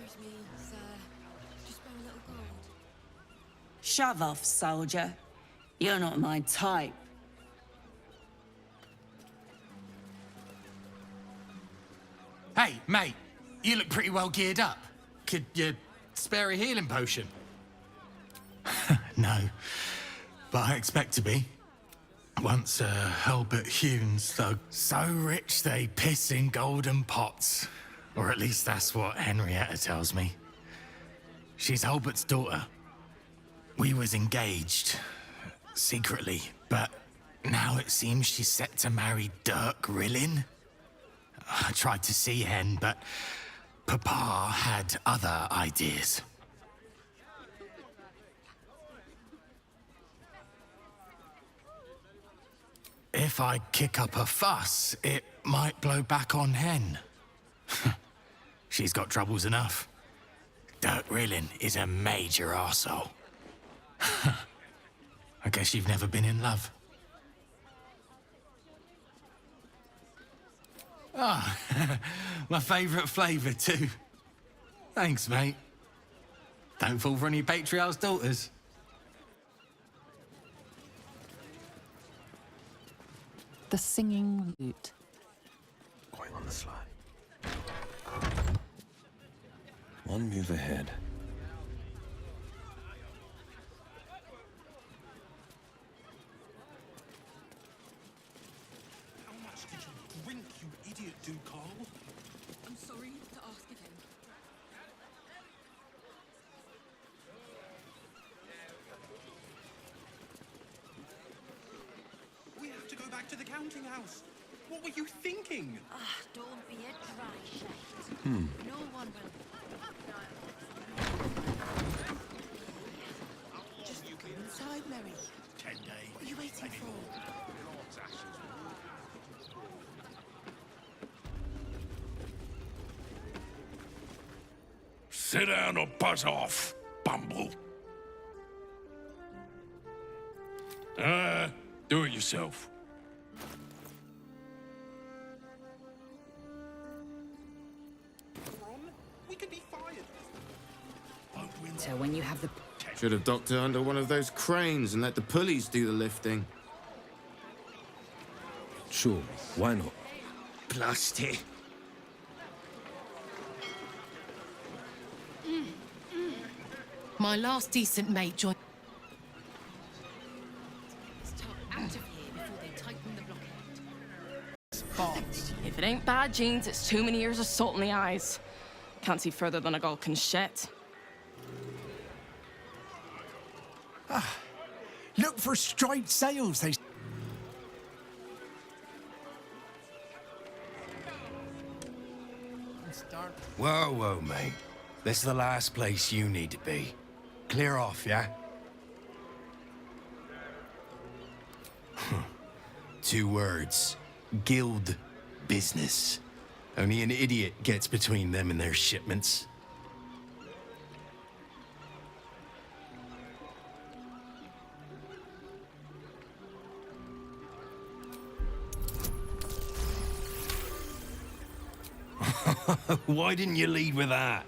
Excuse me, sir. Just spare a little gold. Shove off, soldier. You're not my type. Hey, mate, you look pretty well geared up. Could you spare a healing potion? No, but I expect to be. Once a Hulbert Hune's thug. So rich they piss in golden pots. Or at least that's what Henrietta tells me. She's Hulbert's daughter. We was engaged, secretly, but now it seems she's set to marry Dirk Rillin. I tried to see Hen, but Papa had other ideas. If I kick up a fuss, it might blow back on Hen. She's got troubles enough. Dirk Rillin is a major arsehole. I guess you've never been in love. Ah, my favourite flavour too. Thanks, mate. Don't fall for any patriarch's daughters. The singing lute. Going on the sly. One move ahead. How much did you drink, you idiot, Ducal? I'm sorry to ask again. We have to go back to the counting house. What were you thinking? Ah, don't be a dry shite. No one will. Just go inside, Mary. 10 days. What are you waiting for? Sit down or buzz off, Bumble. Do it yourself. We could be fired. So when you have the... Should have docked her under one of those cranes and let the pulleys do the lifting. Sure, why not? Blasty. My last decent mate joined. Out of here before they tighten the blockade. Spots. If it ain't bad genes, it's too many years of salt in the eyes. Can't see further than a gull can shet. Look for straight sails, they... Whoa, whoa, mate. This is the last place you need to be. Clear off, yeah? 2 words. Guild business. Only an idiot gets between them and their shipments. Why didn't you lead with that?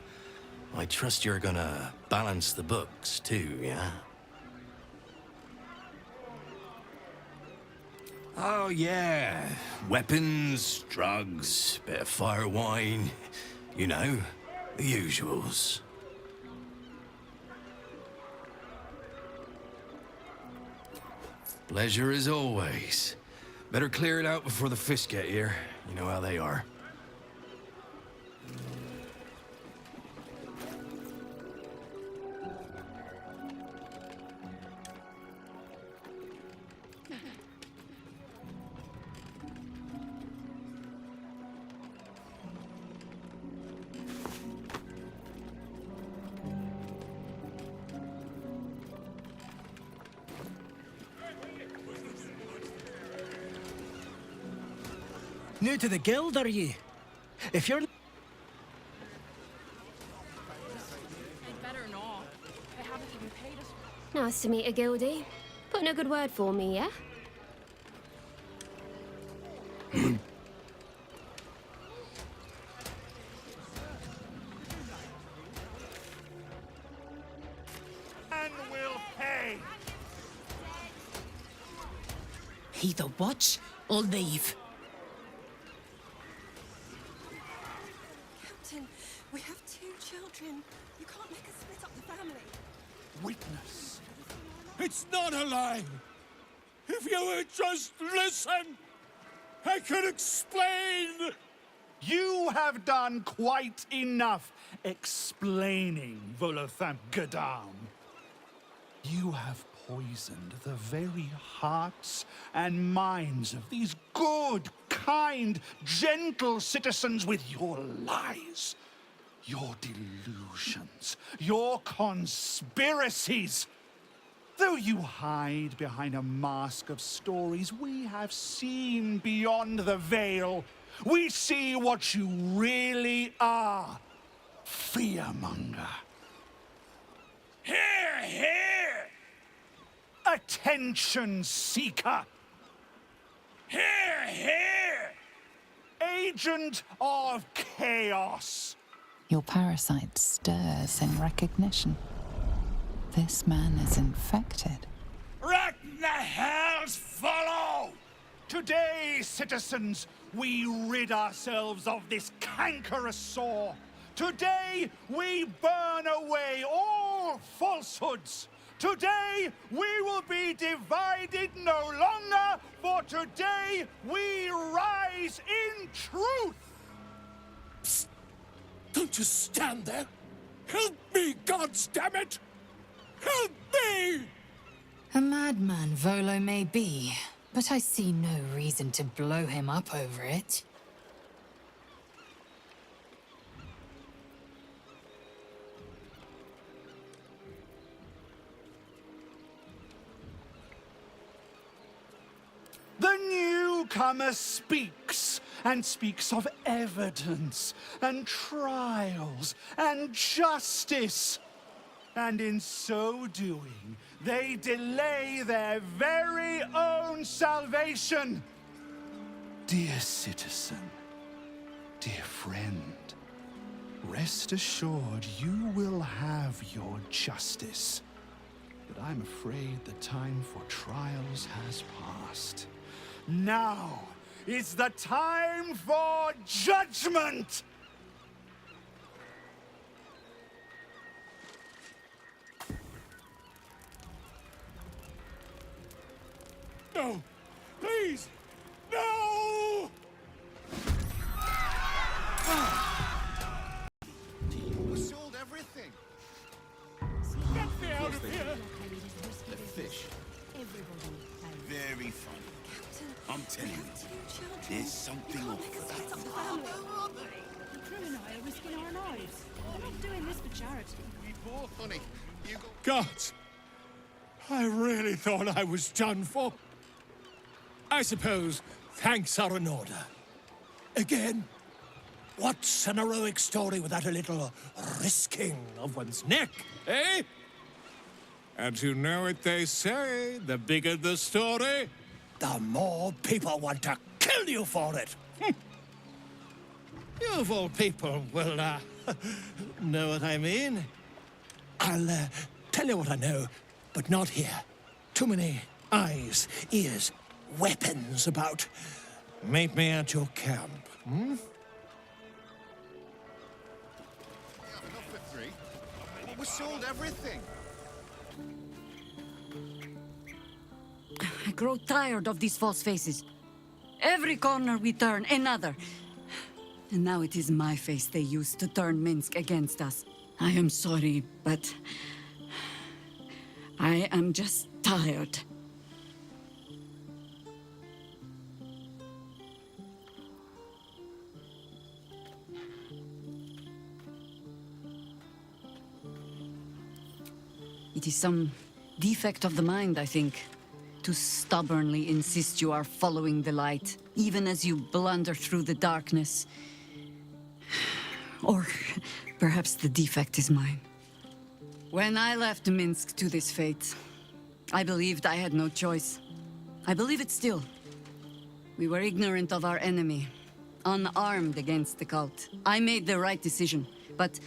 I trust you're gonna balance the books too, yeah? Oh, yeah. Weapons, drugs, bit of fire wine. You know, the usuals. Pleasure as always. Better clear it out before the fish get here. You know how they are. New to the guild, are ye? If you're... They'd better not. They haven't even paid us. Nice to meet a guildie. Put in a good word for me, yeah? Either watch or leave. Captain, we have 2 children. You can't make us split up the family. Witness. It's not a lie. If you would just listen, I could explain. You have done quite enough explaining, Volothamp Gadam. You have poisoned the very hearts and minds of these good, kind, gentle citizens with your lies, your delusions, your conspiracies. Though you hide behind a mask of stories, we have seen beyond the veil. We see what you really are. Fearmonger. Here, here! Attention seeker. Here, here! Agent of chaos. Your parasite stirs in recognition. This man is infected. Right in the hells follow! Today, citizens, we rid ourselves of this cankerous sore. Today, we burn away all falsehoods. Today, we will be divided no longer, for today, we rise in truth. Psst. Don't just stand there. Help me, goddammit! Help me! A madman Volo may be, but I see no reason to blow him up over it. The newcomer speaks, and speaks of evidence, and trials, and justice. And in so doing, they delay their very own salvation. Dear citizen, dear friend, rest assured you will have your justice. But I'm afraid the time for trials has passed. Now is the time for judgment! No! Please! No! We sold everything. Get me out of here! The fish. Very funny. I'm telling you, there's something off with that. The crew and I are risking our lives. We're not doing this for charity. We both, honey. You go. Gods! I really thought I was done for. I suppose thanks are in order. Again, what's an heroic story without a little risking of one's neck, eh? And you know what they say, the bigger the story, the more people want to kill you for it. You of all people will, know what I mean. I'll, tell you what I know, but not here. Too many eyes, ears, weapons about. Meet me at your camp, hmm? We have enough for 3. We sold everything. I grow tired of these false faces. Every corner we turn, another. And now it is my face they use to turn Minsk against us. I am sorry, but I am just tired. It is some defect of the mind, I think, to stubbornly insist you are following the light, even as you blunder through the darkness. Or perhaps the defect is mine. When I left Minsk to this fate, I believed I had no choice. I believe it still. We were ignorant of our enemy, unarmed against the cult. I made the right decision, but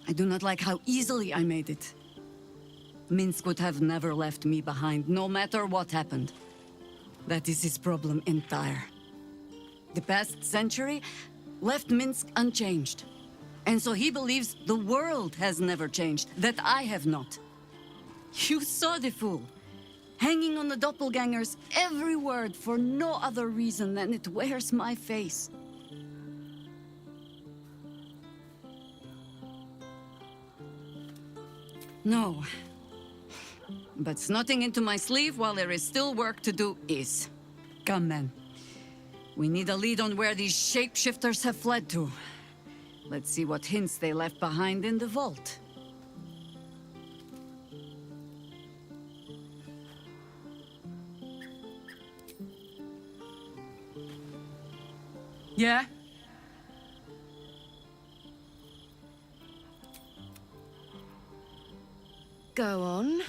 I do not like how easily I made it. Minsk would have never left me behind, no matter what happened. That is his problem entire. The past century left Minsk unchanged. And so he believes the world has never changed, that I have not. You saw the fool, hanging on the doppelganger's every word for no other reason than it wears my face. No. But snotting into my sleeve while there is still work to do is. Come, men. We need a lead on where these shapeshifters have fled to. Let's see what hints they left behind in the vault. Yeah? Go on.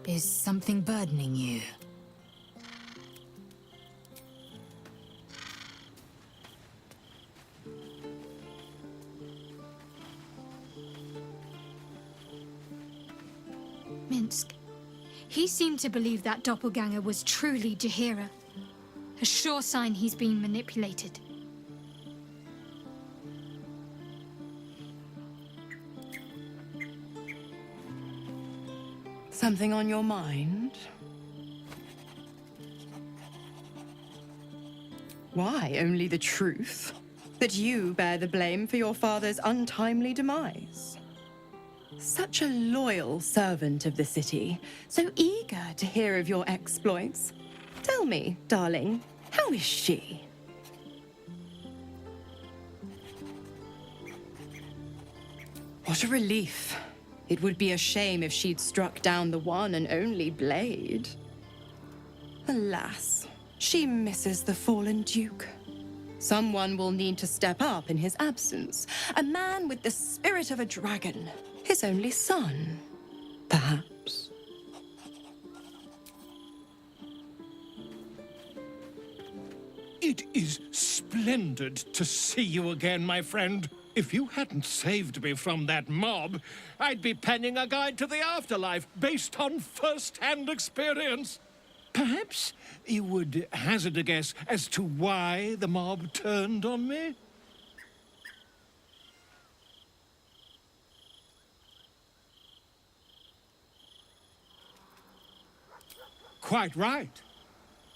Is something burdening you? Minsk. He seemed to believe that doppelganger was truly Jahira. A sure sign he's being manipulated. Something on your mind? Why, only the truth? That you bear the blame for your father's untimely demise? Such a loyal servant of the city, so eager to hear of your exploits. Tell me, darling, how is she? What a relief. It would be a shame if she'd struck down the one and only blade. Alas, she misses the fallen Duke. Someone will need to step up in his absence. A man with the spirit of a dragon. His only son, perhaps. It is splendid to see you again, my friend. If you hadn't saved me from that mob, I'd be penning a guide to the afterlife based on first-hand experience. Perhaps you would hazard a guess as to why the mob turned on me? Quite right.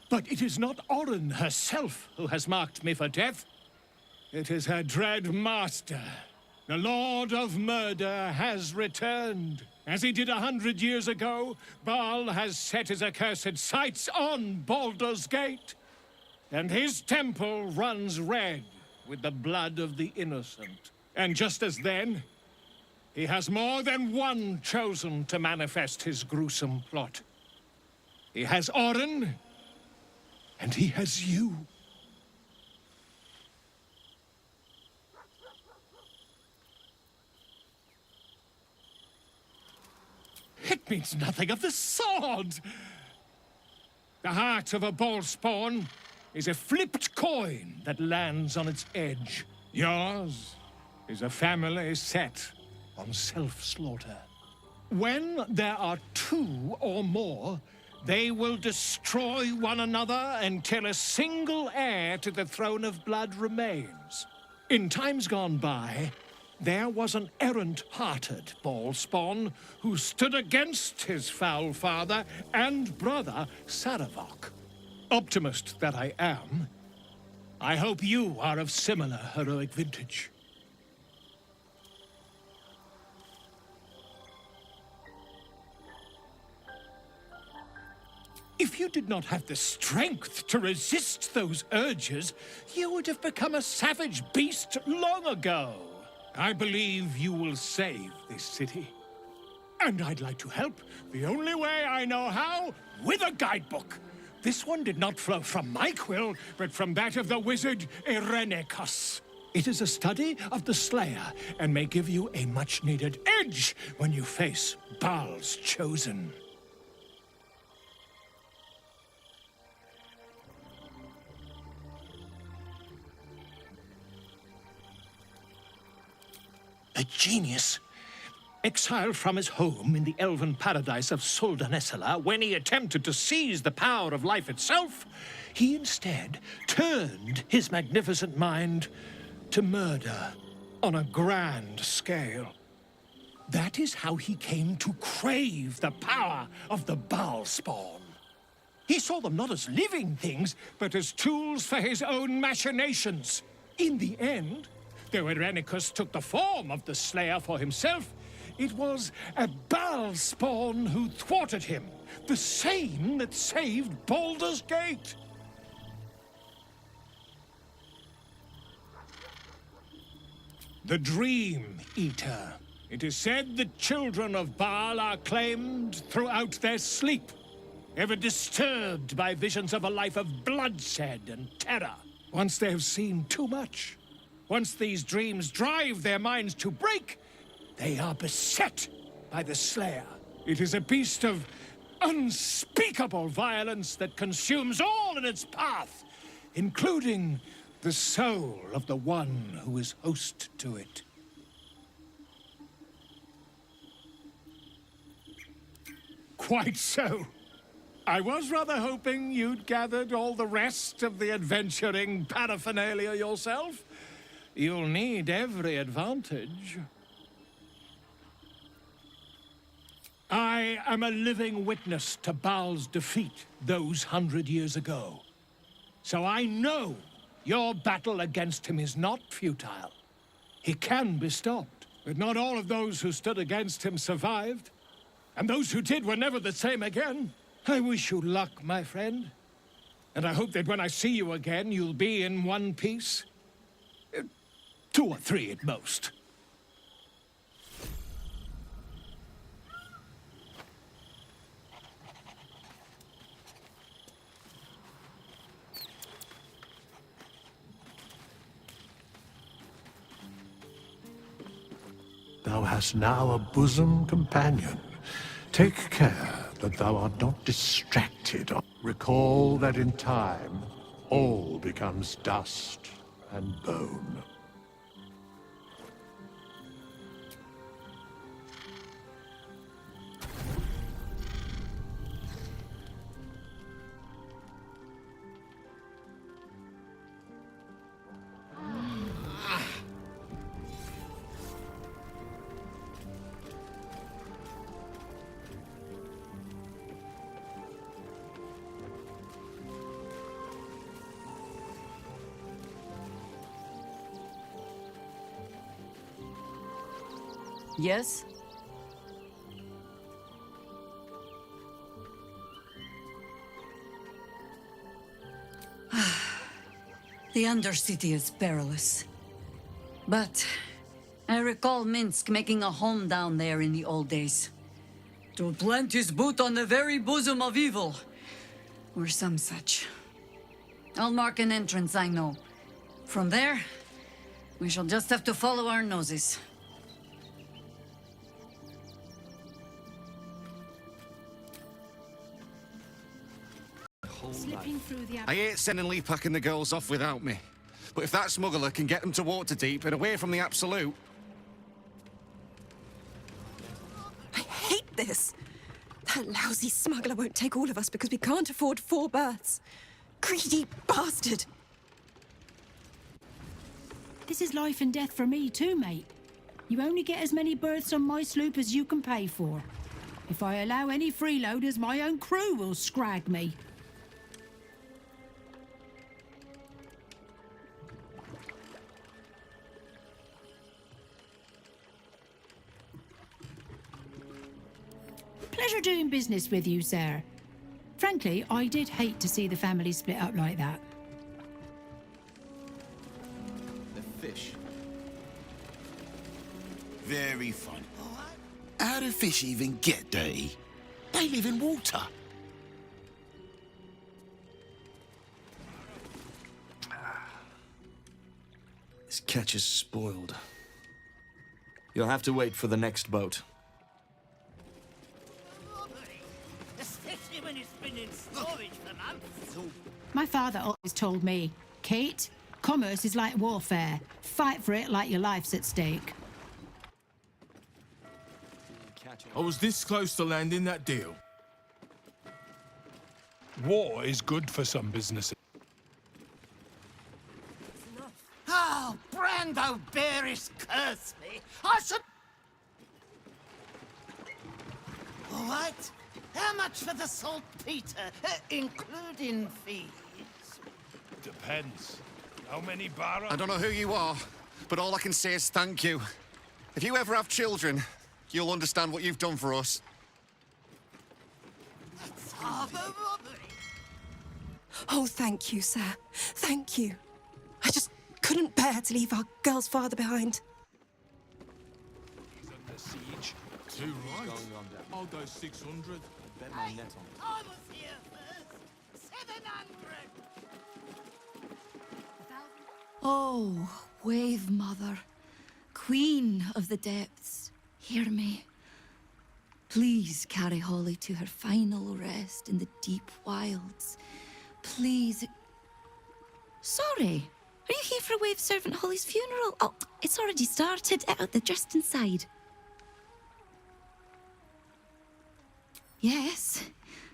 But it is not Orin herself who has marked me for death. It is her dread master. The Lord of Murder has returned. As he did 100 years ago, Baal has set his accursed sights on Baldur's Gate. And his temple runs red with the blood of the innocent. And just as then, he has more than one chosen to manifest his gruesome plot. He has Orin, and he has you. It means nothing of the sort. The heart of a ballspawn is a flipped coin that lands on its edge. Yours is a family set on self-slaughter. When there are two or more, they will destroy one another until a single heir to the throne of blood remains. In times gone by, there was an errant-hearted ballspawn who stood against his foul father and brother, Saravok. Optimist that I am, I hope you are of similar heroic vintage. If you did not have the strength to resist those urges, you would have become a savage beast long ago. I believe you will save this city. And I'd like to help, the only way I know how, with a guidebook. This one did not flow from my quill, but from that of the wizard Irenicus. It is a study of the Slayer, and may give you a much-needed edge when you face Baal's chosen. A genius. Exiled from his home in the elven paradise of Soldanessala, when he attempted to seize the power of life itself, he instead turned his magnificent mind to murder on a grand scale. That is how he came to crave the power of the Baalspawn. He saw them not as living things, but as tools for his own machinations. In the end, though Irenicus took the form of the Slayer for himself, it was a Baalspawn who thwarted him, the same that saved Baldur's Gate. The Dream Eater. It is said that children of Baal are claimed throughout their sleep, ever disturbed by visions of a life of bloodshed and terror. Once they have seen too much, once these dreams drive their minds to break, they are beset by the Slayer. It is a beast of unspeakable violence that consumes all in its path, including the soul of the one who is host to it. Quite so. I was rather hoping you'd gathered all the rest of the adventuring paraphernalia yourself. You'll need every advantage. I am a living witness to Baal's defeat those 100 years ago. So I know your battle against him is not futile. He can be stopped, but not all of those who stood against him survived. And those who did were never the same again. I wish you luck, my friend. And I hope that when I see you again, you'll be in one piece. 2 or 3 at most. Thou hast now a bosom companion. Take care that thou art not distracted. Recall that in time, all becomes dust and bone. Yes? The Undercity is perilous. But I recall Minsk making a home down there in the old days. To plant his boot on the very bosom of evil. Or some such. I'll mark an entrance, I know. From there, we shall just have to follow our noses. I hate sending Lee packing the girls off without me. But if that smuggler can get them to Waterdeep and away from the Absolute... I hate this! That lousy smuggler won't take all of us because we can't afford 4 berths. Greedy bastard! This is life and death for me too, mate. You only get as many berths on my sloop as you can pay for. If I allow any freeloaders, my own crew will scrag me. Pleasure doing business with you, sir. Frankly, I did hate to see the family split up like that. The fish. Very fun. How do fish even get dirty? They live in water. This catch is spoiled. You'll have to wait for the next boat. Especially when it's been in storage for months. My father always told me, Kate, commerce is like warfare. Fight for it like your life's at stake. I was this close to landing that deal. War is good for some businesses. Oh, Brando Bearish curse me! I should... What? How much for the saltpeter, including fees? Depends. How many barrels? I don't know who you are, but all I can say is thank you. If you ever have children, you'll understand what you've done for us. Oh, thank you, sir. Thank you. I just couldn't bear to leave our girl's father behind. Under siege. Too right. I'll go 600. Bet my net on it. I was here first. 700. Oh, Wave Mother, Queen of the Depths, hear me. Please carry Holly to her final rest in the deep wilds. Please. Sorry, are you here for Wave Servant Holly's funeral? Oh, it's already started. They're just inside. Yes.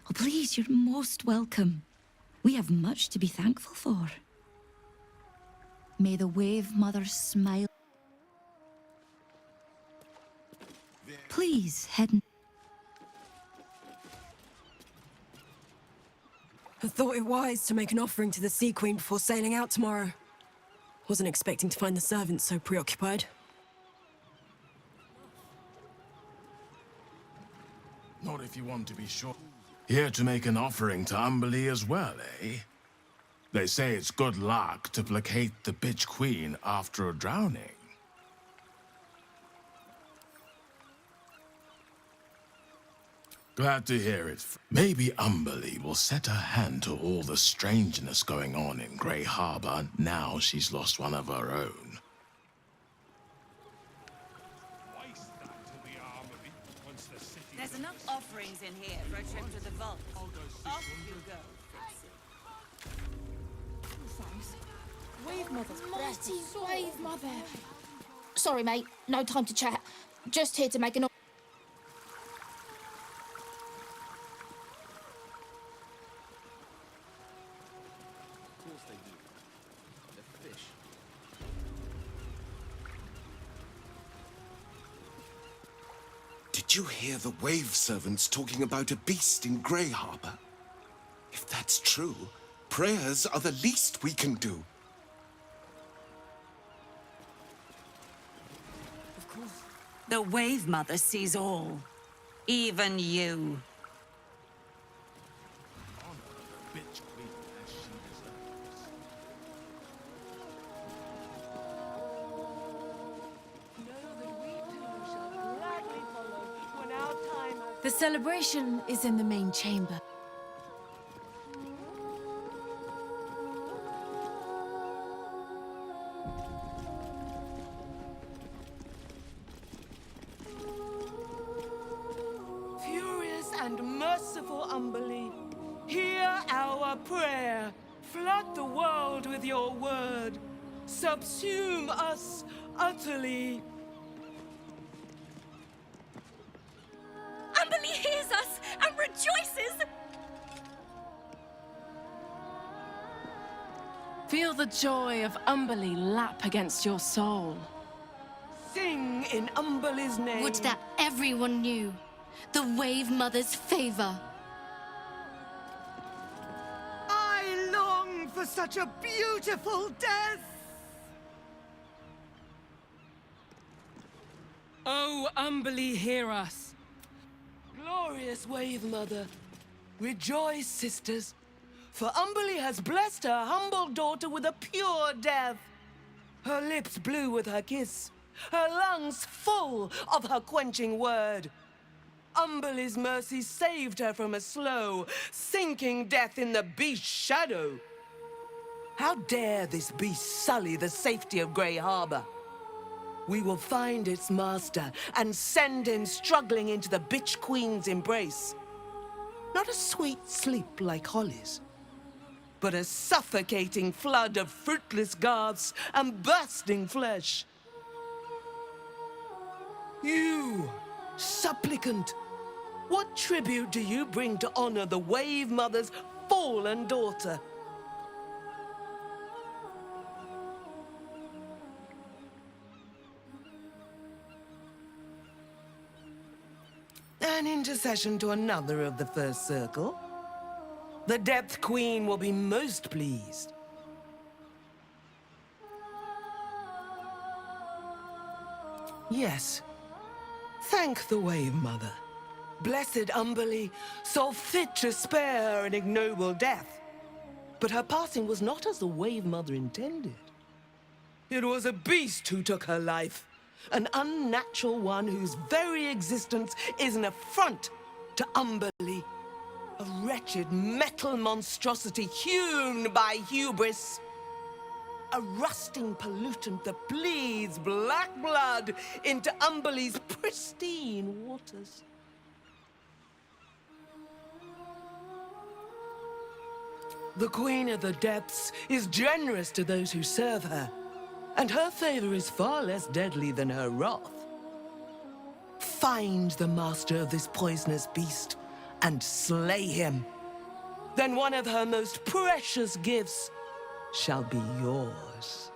Oh, please, you're most welcome. We have much to be thankful for. May the Wave Mother smile. Please, head. I thought it wise to make an offering to the Sea Queen before sailing out tomorrow. Wasn't expecting to find the servants so preoccupied. Not if you want to be sure. Here to make an offering to Umberlee as well, eh? They say it's good luck to placate the bitch queen after a drowning. Glad to hear it. Maybe Umberlee will set her hand to all the strangeness going on in Grey Harbor now she's lost one of her own. There's enough offerings in here for a trip to the vault. Off you go. Wave Mother's mighty Wave Mother. Sorry, mate. No time to chat. Just here to make an. Did you hear the wave servants talking about a beast in Grey Harbor? If that's true, prayers are the least we can do. The Wave Mother sees all. Even you. The celebration is in the main chamber. Furious and merciful Umberlee, hear our prayer. Flood the world with your word. Subsume us utterly. Umberlee hears us and rejoices! Feel the joy of Umberlee lap against your soul. Sing in Umberlee's name. Would that everyone knew the Wave Mother's favor. I long for such a beautiful death! Oh, Umberlee, hear us. Glorious Wave Mother, rejoice, sisters, for Umberlee has blessed her humble daughter with a pure death. Her lips blue with her kiss, her lungs full of her quenching word. Umberlee's mercy saved her from a slow, sinking death in the beast's shadow. How dare this beast sully the safety of Grey Harbor? We will find its master and send him struggling into the bitch queen's embrace. Not a sweet sleep like Holly's, but a suffocating flood of fruitless garths and bursting flesh. You, Supplicant, what tribute do you bring to honor the Wave Mother's fallen daughter? An intercession to another of the First Circle? The Depth Queen will be most pleased. Yes. Thank the Wave Mother. Blessed Umberlee saw fit to spare her an ignoble death. But her passing was not as the Wave Mother intended. It was a beast who took her life. An unnatural one whose very existence is an affront to Umberlee. A wretched metal monstrosity hewn by hubris. A rusting pollutant that bleeds black blood into Umberlee's pristine waters. The Queen of the Depths is generous to those who serve her, and her favor is far less deadly than her wrath. Find the master of this poisonous beast and slay him. Then one of her most precious gifts shall be yours.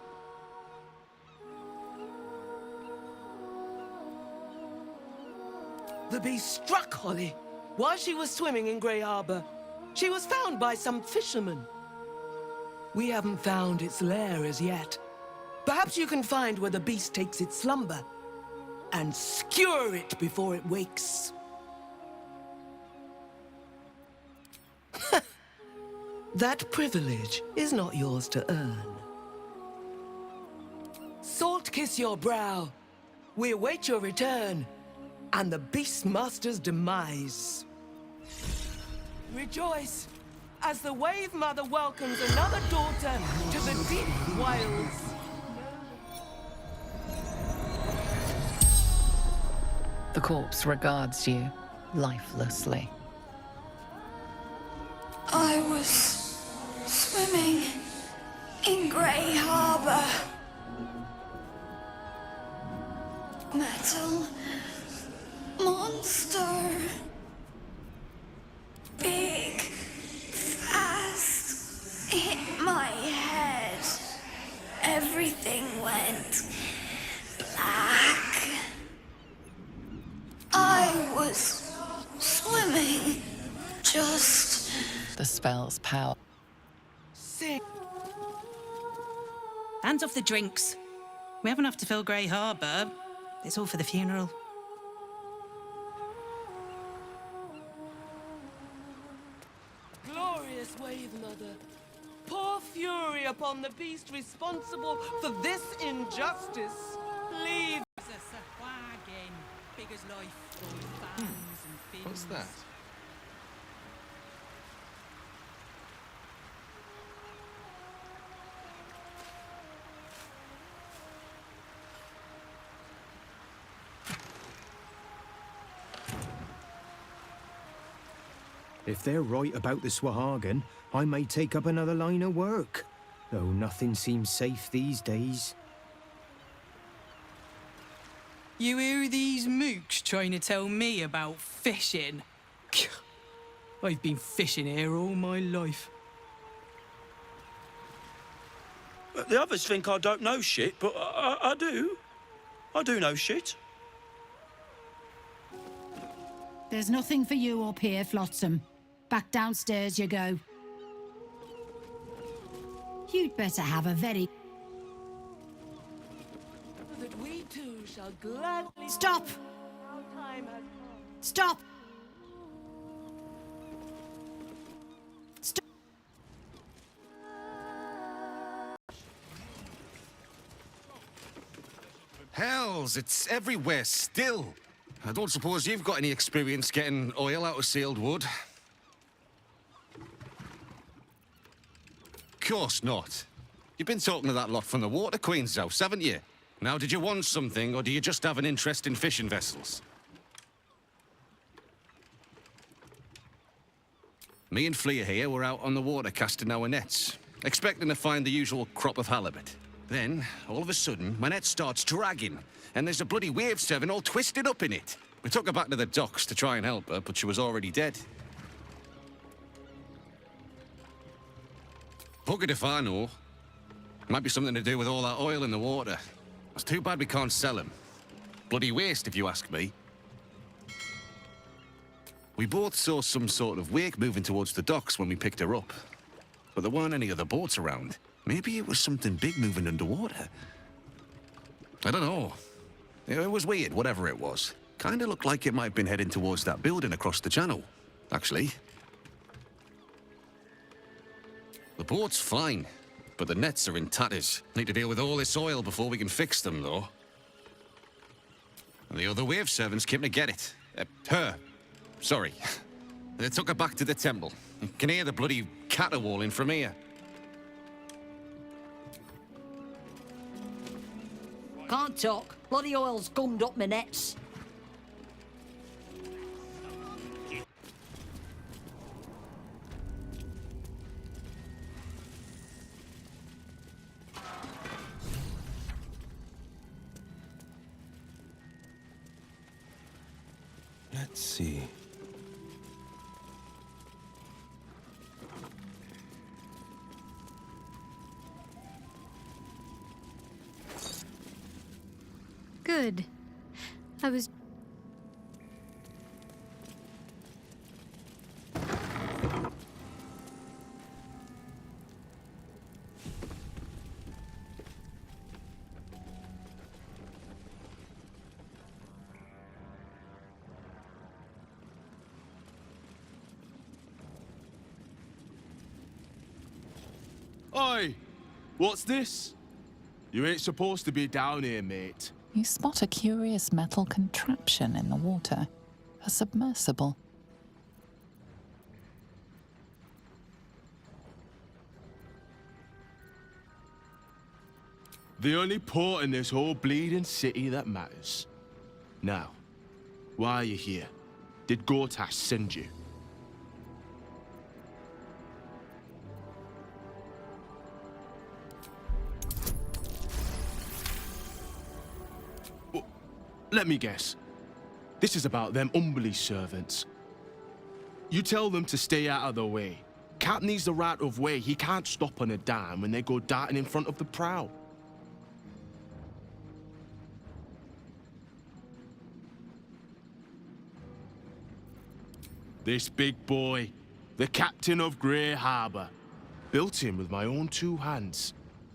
The beast struck Holly while she was swimming in Grey Harbor. She was found by some fishermen. We haven't found its lair as yet. Perhaps you can find where the beast takes its slumber and skewer it before it wakes. That privilege is not yours to earn. Salt kiss your brow. We await your return and the Beastmaster's demise. Rejoice as the Wave Mother welcomes another daughter to the deep wilds. The corpse regards you lifelessly. I was swimming in Grey Harbor. Metal monster. Big, fast, hit my head. Everything went black. I was swimming, just... The spell's power. Hands off the drinks. We have enough to fill Grey Harbor. It's all for the funeral. Glorious Wave Mother, pour fury upon the beast responsible for this injustice. Leave. Big as life, all fangs and fins. What's that? If they're right about the Swahagan, I may take up another line of work. Though nothing seems safe these days. You hear these mooks trying to tell me about fishing? I've been fishing here all my life. The others think I don't know shit, but I do. I do know shit. There's nothing for you up here, Flotsam. Back downstairs you go. You'd better have a very... That we too shall gladly... Stop! Our time has come. Stop! Stop! Hells, it's everywhere still. I don't suppose you've got any experience getting oil out of sealed wood. Course not. You've been talking to that lot from the Water Queen's house, haven't you? Now, did you want something, or do you just have an interest in fishing vessels? Me and Flea here were out on the water casting our nets, expecting to find the usual crop of halibut. Then, all of a sudden, my net starts dragging, and there's a bloody wave serving all twisted up in it. We took her back to the docks to try and help her, but she was already dead. Buggered if I know. Might be something to do with all that oil in the water. It's too bad we can't sell him. Bloody waste, if you ask me. We both saw some sort of wake moving towards the docks when we picked her up. But there weren't any other boats around. Maybe it was something big moving underwater. I don't know. It was weird, whatever it was. Kinda looked like it might have been heading towards that building across the channel, actually. The boat's fine, but the nets are in tatters. Need to deal with all this oil before we can fix them, though. And the other wave servants came to get it. Her. Sorry. They took her back to the temple. You can hear the bloody caterwauling from here. Can't talk. Bloody oil's gummed up my nets. Let's see. Good. I was... Oi! What's this? You ain't supposed to be down here, mate. You spot a curious metal contraption in the water. A submersible. The only port in this whole bleeding city that matters. Now, why are you here? Did Gortash send you? Let me guess. This is about them Umberly servants. You tell them to stay out of the way. Cap needs the right of way. He can't stop on a dime when they go darting in front of the prow. This big boy, the captain of Grey Harbor, built him with my own two hands.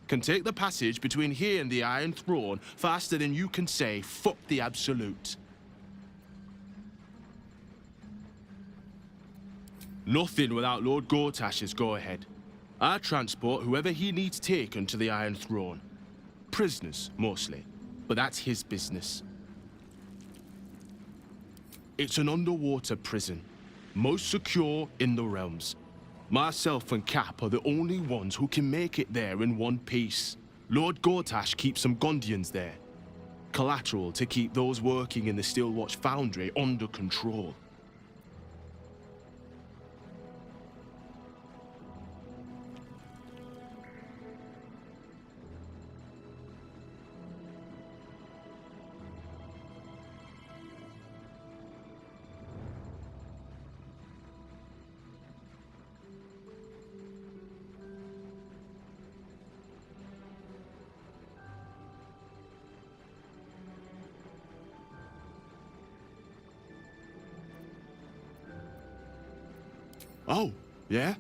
Can take the passage between here and the Iron Throne faster than you can say, fuck the Absolute. Nothing without Lord Gortash's go-ahead. I transport whoever he needs taken to the Iron Throne. Prisoners, mostly, but that's his business. It's an underwater prison, most secure in the realms. Myself and Cap are the only ones who can make it there in one piece. Lord Gortash keeps some Gondians there. Collateral to keep those working in the Steelwatch Foundry under control. Oh, yeah?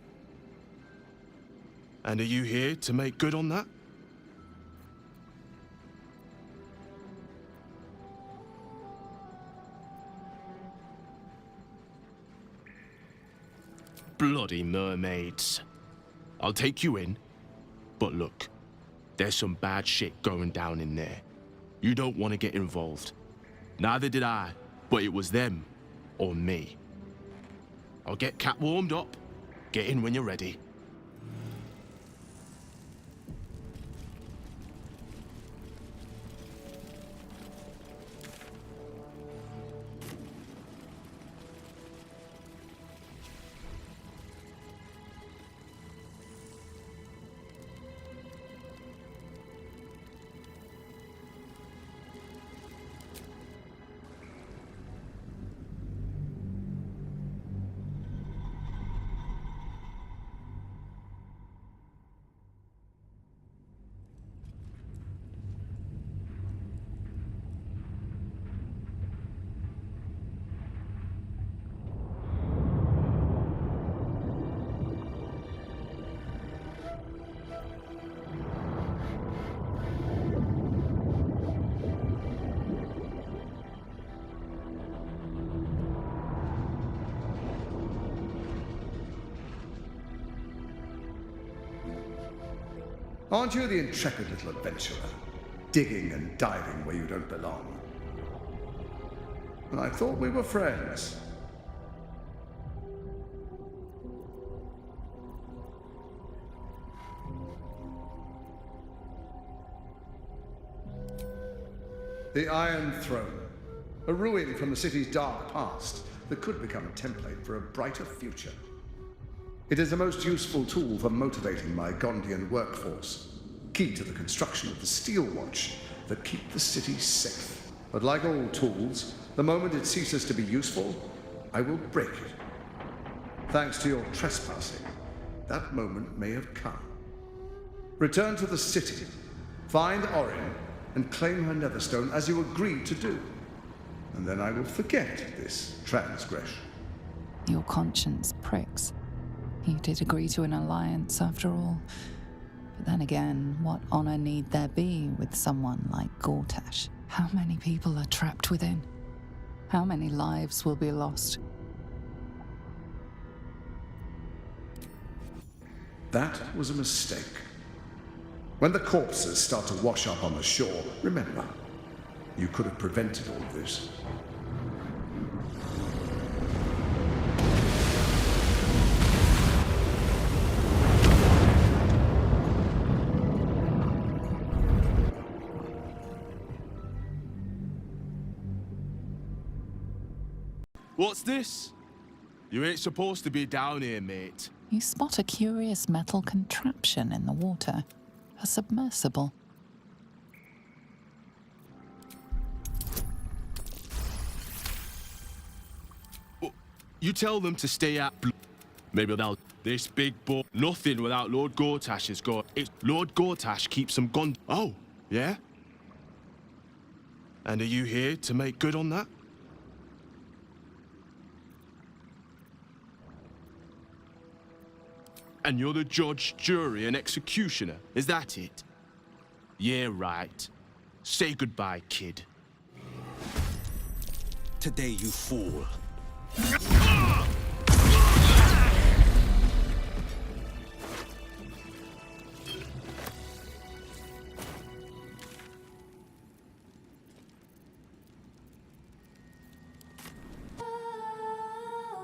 And are you here to make good on that? Bloody mermaids. I'll take you in, but look, there's some bad shit going down in there. You don't want to get involved. Neither did I, but it was them or me. I'll get Cap warmed up. Get in when you're ready. Aren't you the intrepid little adventurer, digging and diving where you don't belong? And I thought we were friends. The Iron Throne, a ruin from the city's dark past that could become a template for a brighter future. It is a most useful tool for motivating my Gondian workforce, key to the construction of the steel watch that keep the city safe. But like all tools, the moment it ceases to be useful, I will break it. Thanks to your trespassing, that moment may have come. Return to the city, find Orin, and claim her Netherstone as you agreed to do. And then I will forget this transgression. Your conscience pricks. You did agree to an alliance after all. But then again, what honor need there be with someone like Gortash? How many people are trapped within? How many lives will be lost? That was a mistake. When the corpses start to wash up on the shore, remember, you could have prevented all of this. What's this? You ain't supposed to be down here, mate. You spot a curious metal contraption in the water. A submersible. You tell them to stay at maybe they'll... This big boat... Nothing without Lord Gortash's god. It's Lord Gortash keeps them gone... Oh, yeah? And are you here to make good on that? And you're the judge, jury, and executioner, is that it? Yeah, right. Say goodbye, kid. Today, you fool.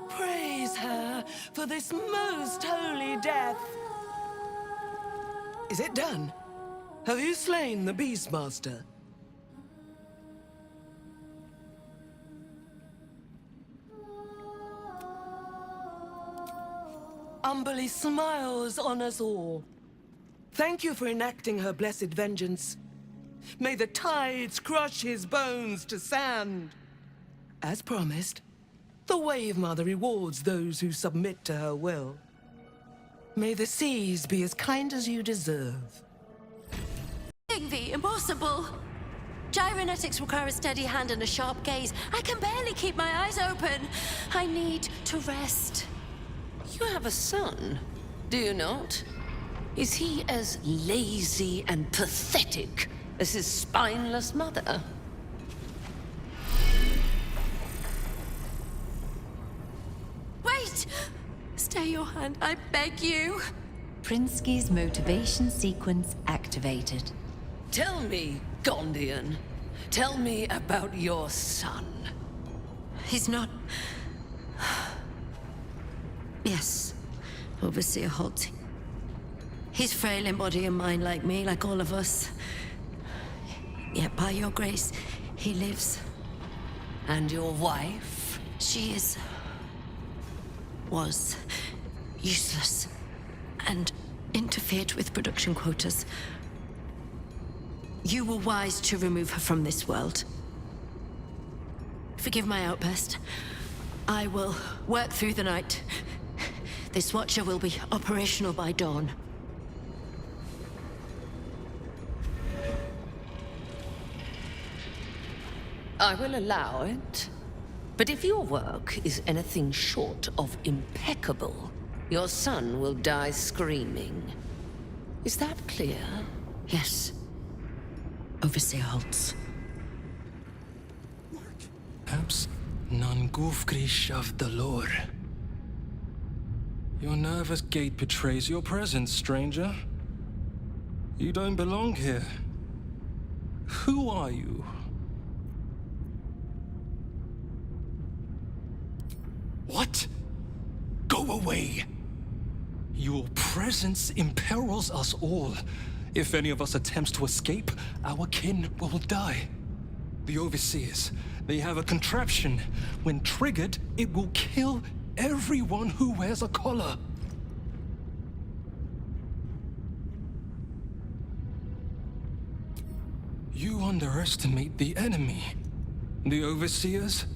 Praise her for this most holy death. Is it done? Have you slain the Beastmaster? Umberly smiles on us all. Thank you for enacting her blessed vengeance. May the tides crush his bones to sand. As promised, the Wave Mother rewards those who submit to her will. May the seas be as kind as you deserve. The impossible. Gyrometics require a steady hand and a sharp gaze. I can barely keep my eyes open. I need to rest. You have a son, do you not? Is he as lazy and pathetic as his spineless mother? Wait! Stay your hand, I beg you. Prinsky's motivation sequence activated. Tell me, Gondian. Tell me about your son. He's not... Yes, Overseer Holt. He's frail in body and mind like me, like all of us. Yet by your grace, he lives. And your wife? She is... was useless and interfered with production quotas. You were wise to remove her from this world. Forgive my outburst. I will work through the night. This Watcher will be operational by dawn. I will allow it. But if your work is anything short of impeccable, your son will die screaming. Is that clear? Yes. Overseer Holtz. Perhaps non gufgrish of the lore. Your nervous gait betrays your presence, stranger. You don't belong here. Who are you? What? Go away! Your presence imperils us all. If any of us attempts to escape, our kin will die. The Overseers, they have a contraption. When triggered, it will kill everyone who wears a collar. You underestimate the enemy. The Overseers,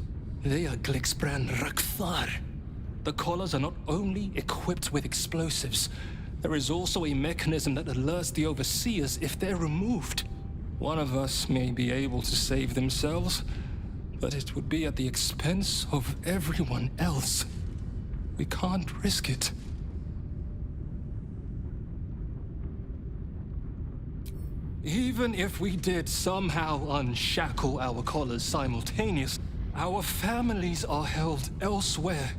they are Glixbran Rakthar. The collars are not only equipped with explosives, there is also a mechanism that alerts the Overseers if they're removed. One of us may be able to save themselves, but it would be at the expense of everyone else. We can't risk it. Even if we did somehow unshackle our collars simultaneously, our families are held elsewhere.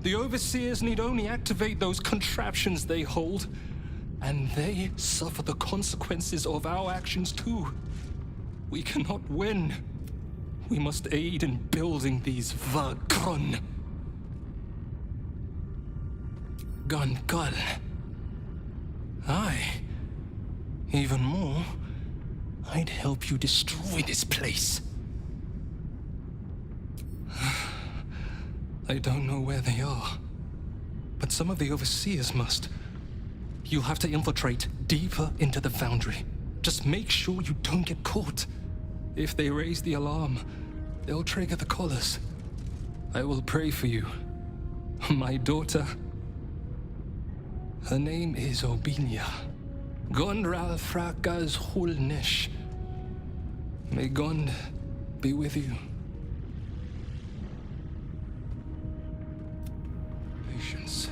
The Overseers need only activate those contraptions they hold, and they suffer the consequences of our actions too. We cannot win. We must aid in building these Vagron. Gungal. Aye. Even more, I'd help you destroy this place. I don't know where they are, but some of the Overseers must. You'll have to infiltrate deeper into the Foundry. Just make sure you don't get caught. If they raise the alarm, they'll trigger the collars. I will pray for you. My daughter, her name is Obilia. Gondral Frakas Hulnesh. May Gond be with you. Patience.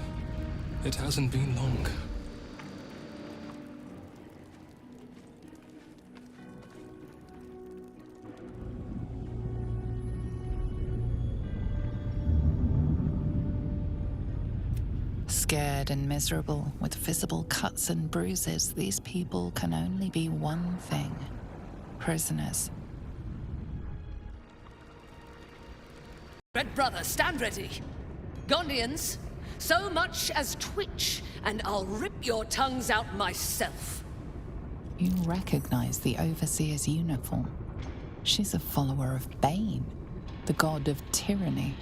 It hasn't been long. Scared and miserable, with visible cuts and bruises, these people can only be one thing: prisoners. Red brother, stand ready. Gondians, so much as twitch, and I'll rip your tongues out myself. You recognize the Overseer's uniform. She's a follower of Bane, the god of tyranny.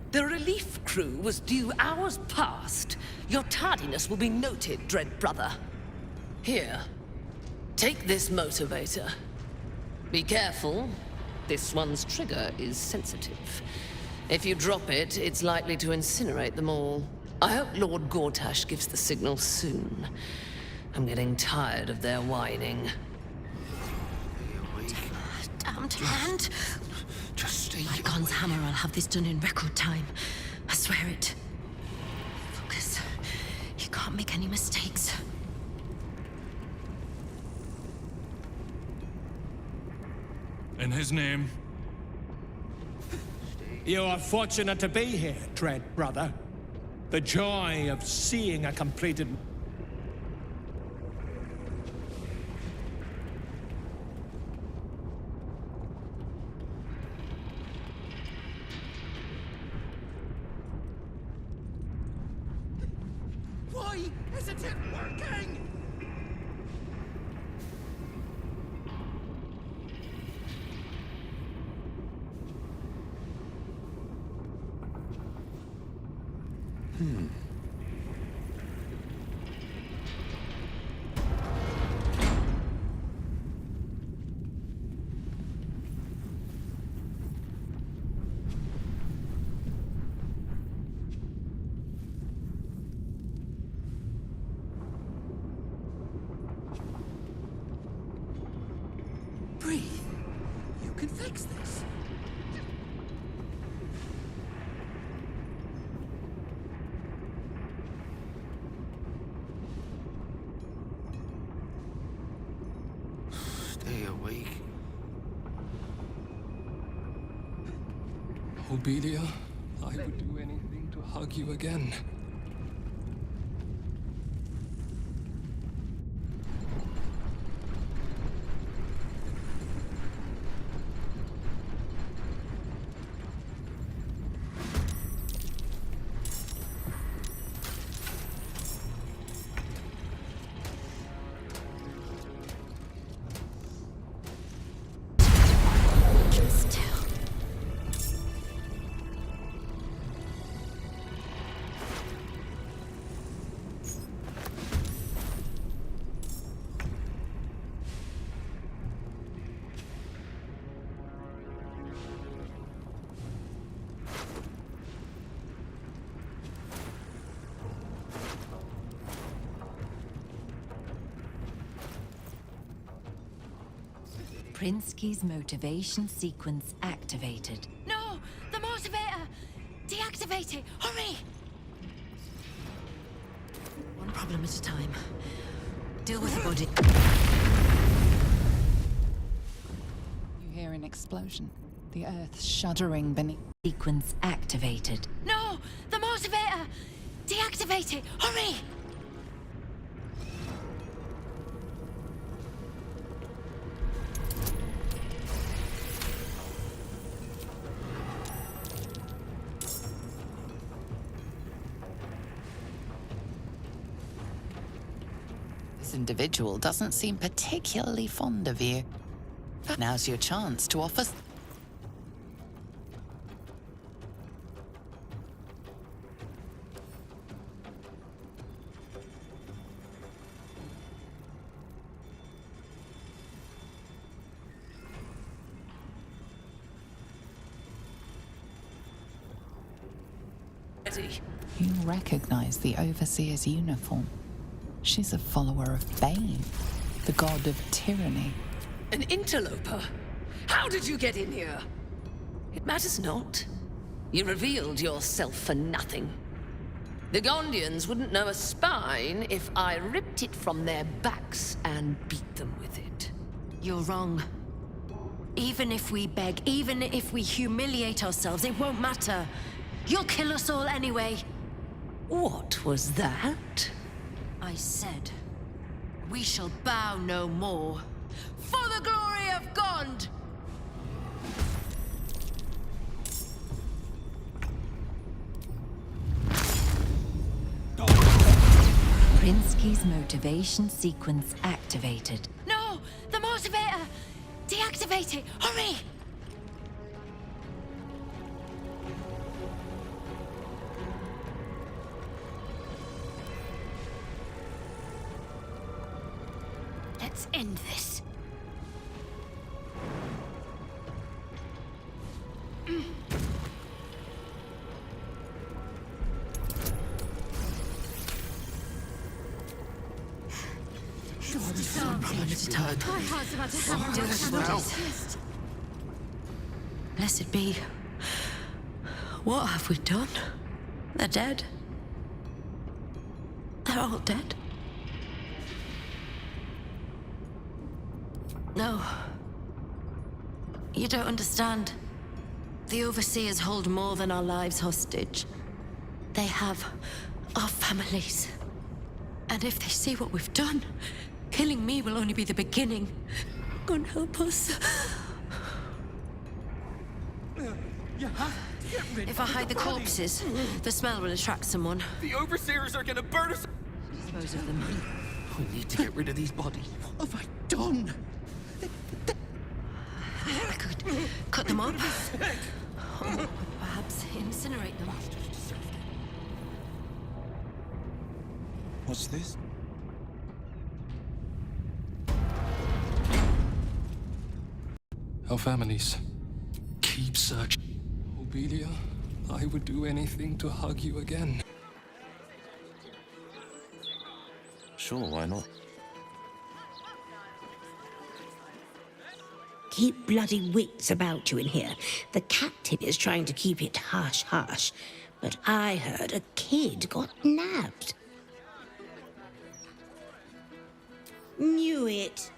The relief crew was due hours past. Your tardiness will be noted, Dread Brother. Here, take this motivator. Be careful. This one's trigger is sensitive. If you drop it, it's likely to incinerate them all. I hope Lord Gortash gives the signal soon. I'm getting tired of their whining. Damned hand. My God's hammer, I'll have this done in record time. I swear it. Focus. You can't make any mistakes. In his name. You are fortunate to be here, Dread Brother. The joy of seeing a completed... Why isn't it working? Breathe. You can fix this. Obelia, I would do anything to hug you again. Prinsky's motivation sequence activated. No! The motivator! Deactivate it! Hurry! One problem at a time. Deal with the body. You hear an explosion, the earth shuddering beneath. Sequence activated. No! The motivator! Deactivate it! Hurry! This individual doesn't seem particularly fond of you. Now's your chance to offer. You recognize the Overseer's uniform. She's a follower of Bane, the god of tyranny. An interloper? How did you get in here? It matters not. You revealed yourself for nothing. The Gondians wouldn't know a spine if I ripped it from their backs and beat them with it. You're wrong. Even if we beg, even if we humiliate ourselves, it won't matter. You'll kill us all anyway. What was that? I said, we shall bow no more. For the glory of Gond! Prinsky's motivation sequence activated. No! The motivator! Deactivate it! Hurry! Let's end this. Blessed be. What have we done? They're dead. They're all dead. No. You don't understand. The Overseers hold more than our lives hostage. They have our families. And if they see what we've done, killing me will only be the beginning. God help us. You have to get rid If I hide the corpses, the smell will attract someone. The Overseers are gonna burn us! Dispose of them. We need to get rid of these bodies. What have I done? I could cut them up. Or perhaps incinerate them. What's this? Our families. Keep searching. Obelia, I would do anything to hug you again. Sure, why not? Keep bloody wits about you in here. The captain is trying to keep it hush-hush. But I heard a kid got nabbed. Knew it.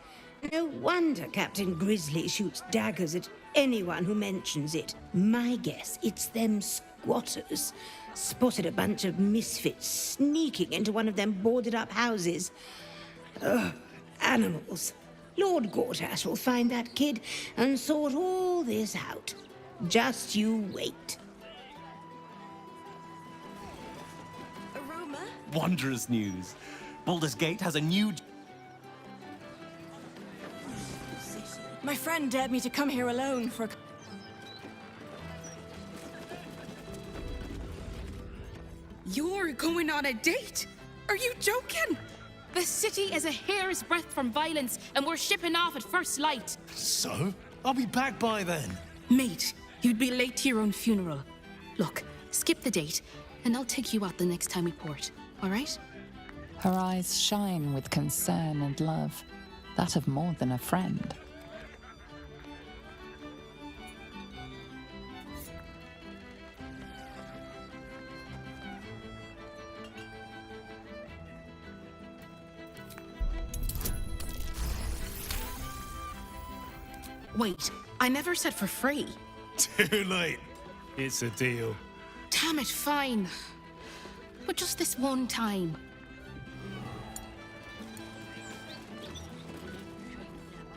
No wonder Captain Grizzly shoots daggers at anyone who mentions it. My guess, it's them squatters. Spotted a bunch of misfits sneaking into one of them boarded-up houses. Ugh, animals. Lord Gortash will find that kid and sort all this out. Just you wait. Aroma? Wondrous news. Baldur's Gate has a new... My friend dared me to come here alone for... You're going on a date? Are you joking? The city is a hair's breadth from violence, and we're shipping off at first light. So? I'll be back by then. Mate, you'd be late to your own funeral. Look, skip the date, and I'll take you out the next time we port, all right? Her eyes shine with concern and love, that of more than a friend. Wait, I never said for free. Too late. It's a deal. Damn it, fine. But just this one time.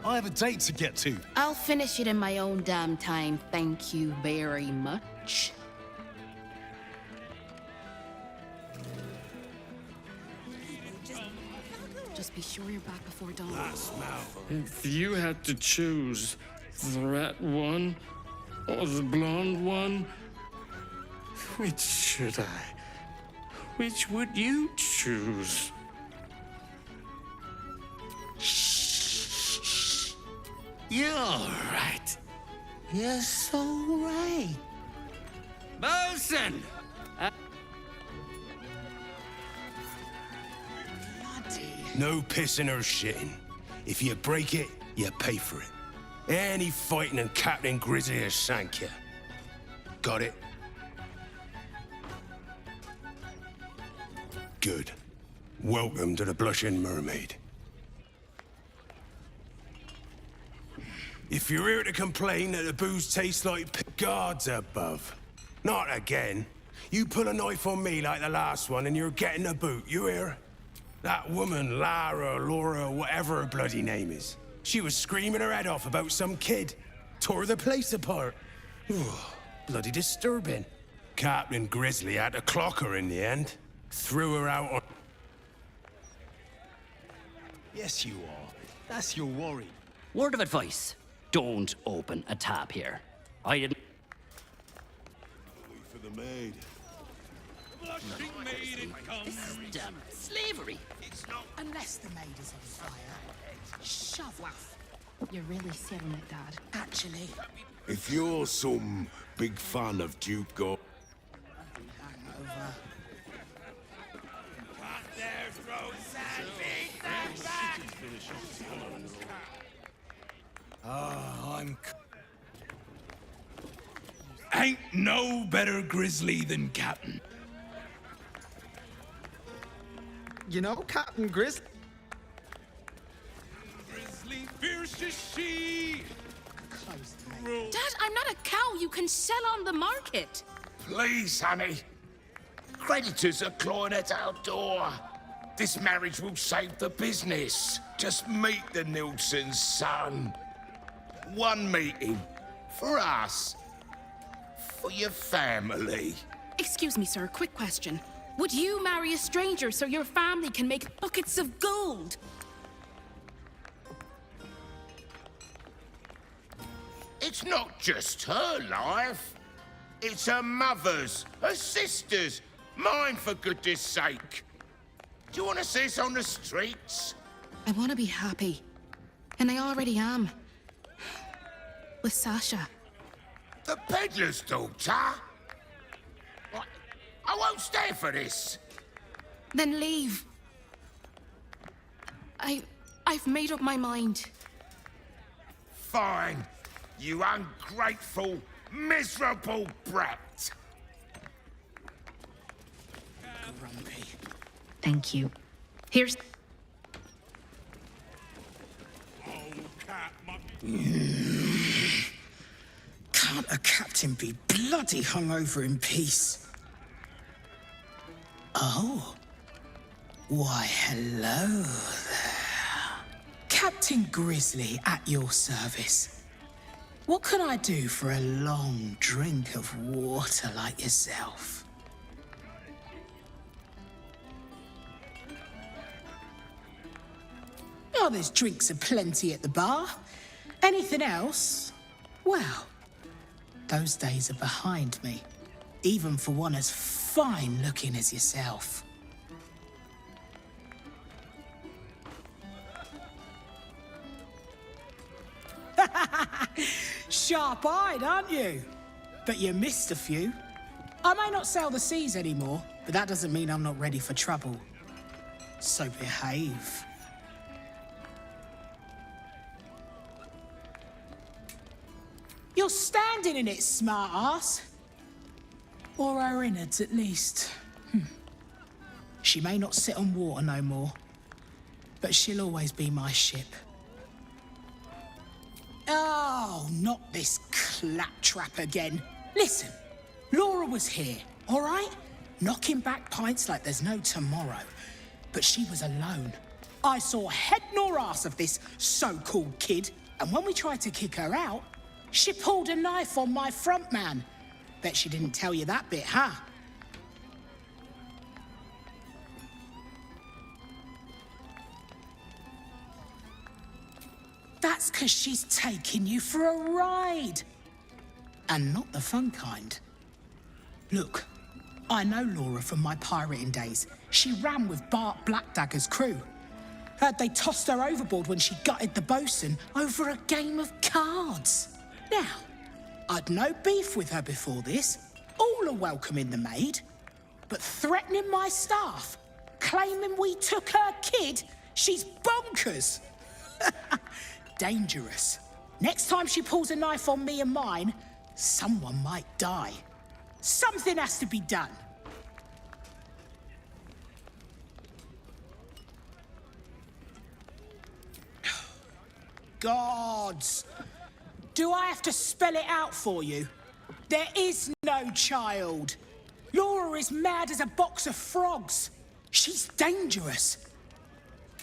I have a date to get to. I'll finish it in my own damn time, thank you very much. Just be sure you're back before dawn. If you had to choose the rat one or the blonde one, which should I? Which would you choose? You're right. You're so right. Bosun! No pissing or shitting. If you break it, you pay for it. Any fighting and Captain Grizzly will shank you. Got it? Good. Welcome to the Blushing Mermaid. If you're here to complain that the booze tastes like guards above, not again. You pull a knife on me like the last one and you're getting a boot, you hear? That woman, Laura, whatever her bloody name is. She was screaming her head off about some kid. Tore the place apart. Bloody disturbing. Captain Grizzly had to clock her in the end. Threw her out on... Yes, you are. That's your worry. Word of advice. Don't open a tab here. I didn't... For the maid. This is damn slavery. Unless the maid is on fire. Shove off. You're really selling it, Dad. Actually. If you're some big fan of Duke Go... Hangover. I'm... Ain't no better grizzly than Captain. You know, Captain Grizzly. Grizzly fierce as she. Dad, I'm not a cow you can sell on the market. Please, honey. Creditors are clawing at our door. This marriage will save the business. Just meet the Nilssons, son. One meeting. For us. For your family. Excuse me, sir, quick question. Would you marry a stranger so your family can make buckets of gold? It's not just her life. It's her mother's, her sister's, mine for goodness sake. Do you want to see us on the streets? I want to be happy. And I already am. With Sasha. The peddler's daughter? I won't stay for this. Then leave. I've made up my mind. Fine, you ungrateful, miserable brat. Grumpy. Thank you. Here's... A captain be bloody hungover in peace. Oh. Why, hello there. Captain Grizzly at your service. What can I do for a long drink of water like yourself? Oh, there's drinks aplenty at the bar. Anything else? Well, those days are behind me, even for one as fine-looking as yourself. Sharp-eyed, aren't you? But you missed a few. I may not sail the seas anymore, but that doesn't mean I'm not ready for trouble. So behave. You're standing in it, smart-ass. Or her innards, at least. She may not sit on water no more, but she'll always be my ship. Oh, not this claptrap again. Listen, Laura was here, all right? Knocking back pints like there's no tomorrow. But she was alone. I saw head nor ass of this so-called kid, and when we tried to kick her out, she pulled a knife on my front man. Bet she didn't tell you that bit, huh? That's 'cause she's taking you for a ride. And not the fun kind. Look, I know Laura from my pirating days. She ran with Bart Blackdagger's crew. Heard they tossed her overboard when she gutted the bosun over a game of cards. Now, I'd no beef with her before this. All are welcoming the maid. But threatening my staff, claiming we took her kid, she's bonkers. Dangerous. Next time she pulls a knife on me and mine, someone might die. Something has to be done. Gods! Do I have to spell it out for you? There is no child. Laura is mad as a box of frogs. She's dangerous.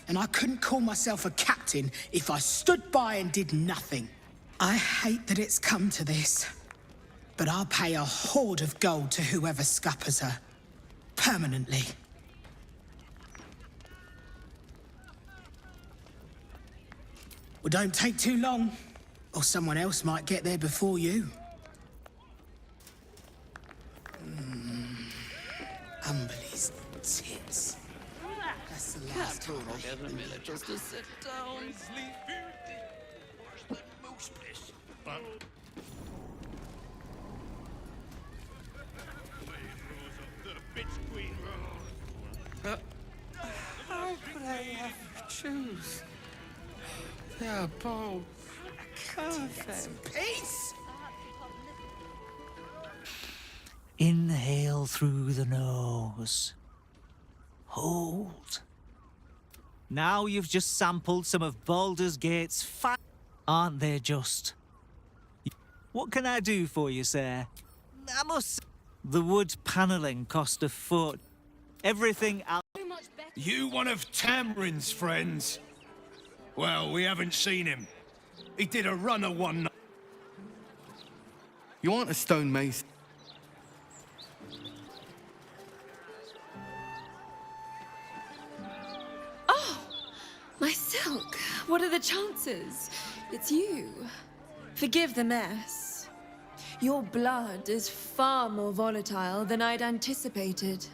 And I couldn't call myself a captain if I stood by and did nothing. I hate that it's come to this, but I'll pay a hoard of gold to whoever scuppers her. Permanently. Well, don't take too long, or someone else might get there before you. Umberly's tits. That's the last time I'll get a minute just to sit down. How could I ever choose? They are both perfect. Peace! Inhale through the nose. Hold. Now you've just sampled some of Baldur's Gate's fat. Aren't they just? What can I do for you, sir? I must. The wood panelling cost a foot. Everything else. You one of Tamrin's friends? Well, we haven't seen him. He did a runner one night. You want a stone mace? Oh, my silk. What are the chances? It's you. Forgive the mess. Your blood is far more volatile than I'd anticipated.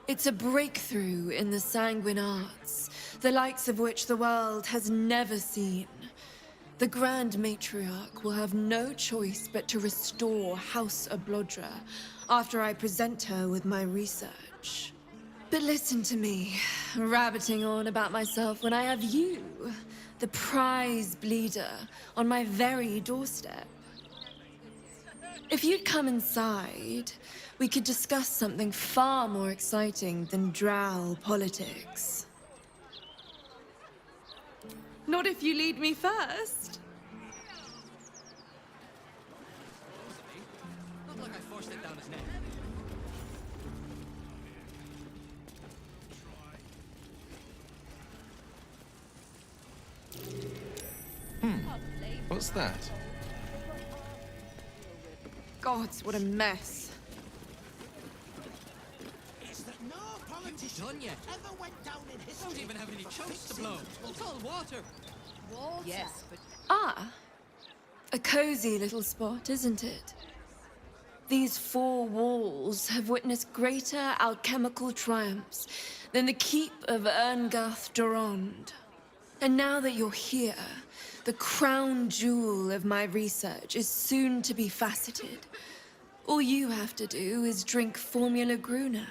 It's a breakthrough in the sanguine arts, the likes of which the world has never seen. The Grand Matriarch will have no choice but to restore House Ablodra after I present her with my research. But listen to me, rabbiting on about myself when I have you, the prize bleeder, on my very doorstep. If you'd come inside, we could discuss something far more exciting than drow politics. Not if you lead me first. Not like I forced it down his neck. What's that? Gods, what a mess. Is that no politician done yet? Ever went down in history? Don't even have any chunks to blow. It's all water. Yes, but... Ah. A cozy little spot, isn't it? These four walls have witnessed greater alchemical triumphs than the keep of Erngath Durand. And now that you're here, the crown jewel of my research is soon to be faceted. All you have to do is drink Formula Gruner.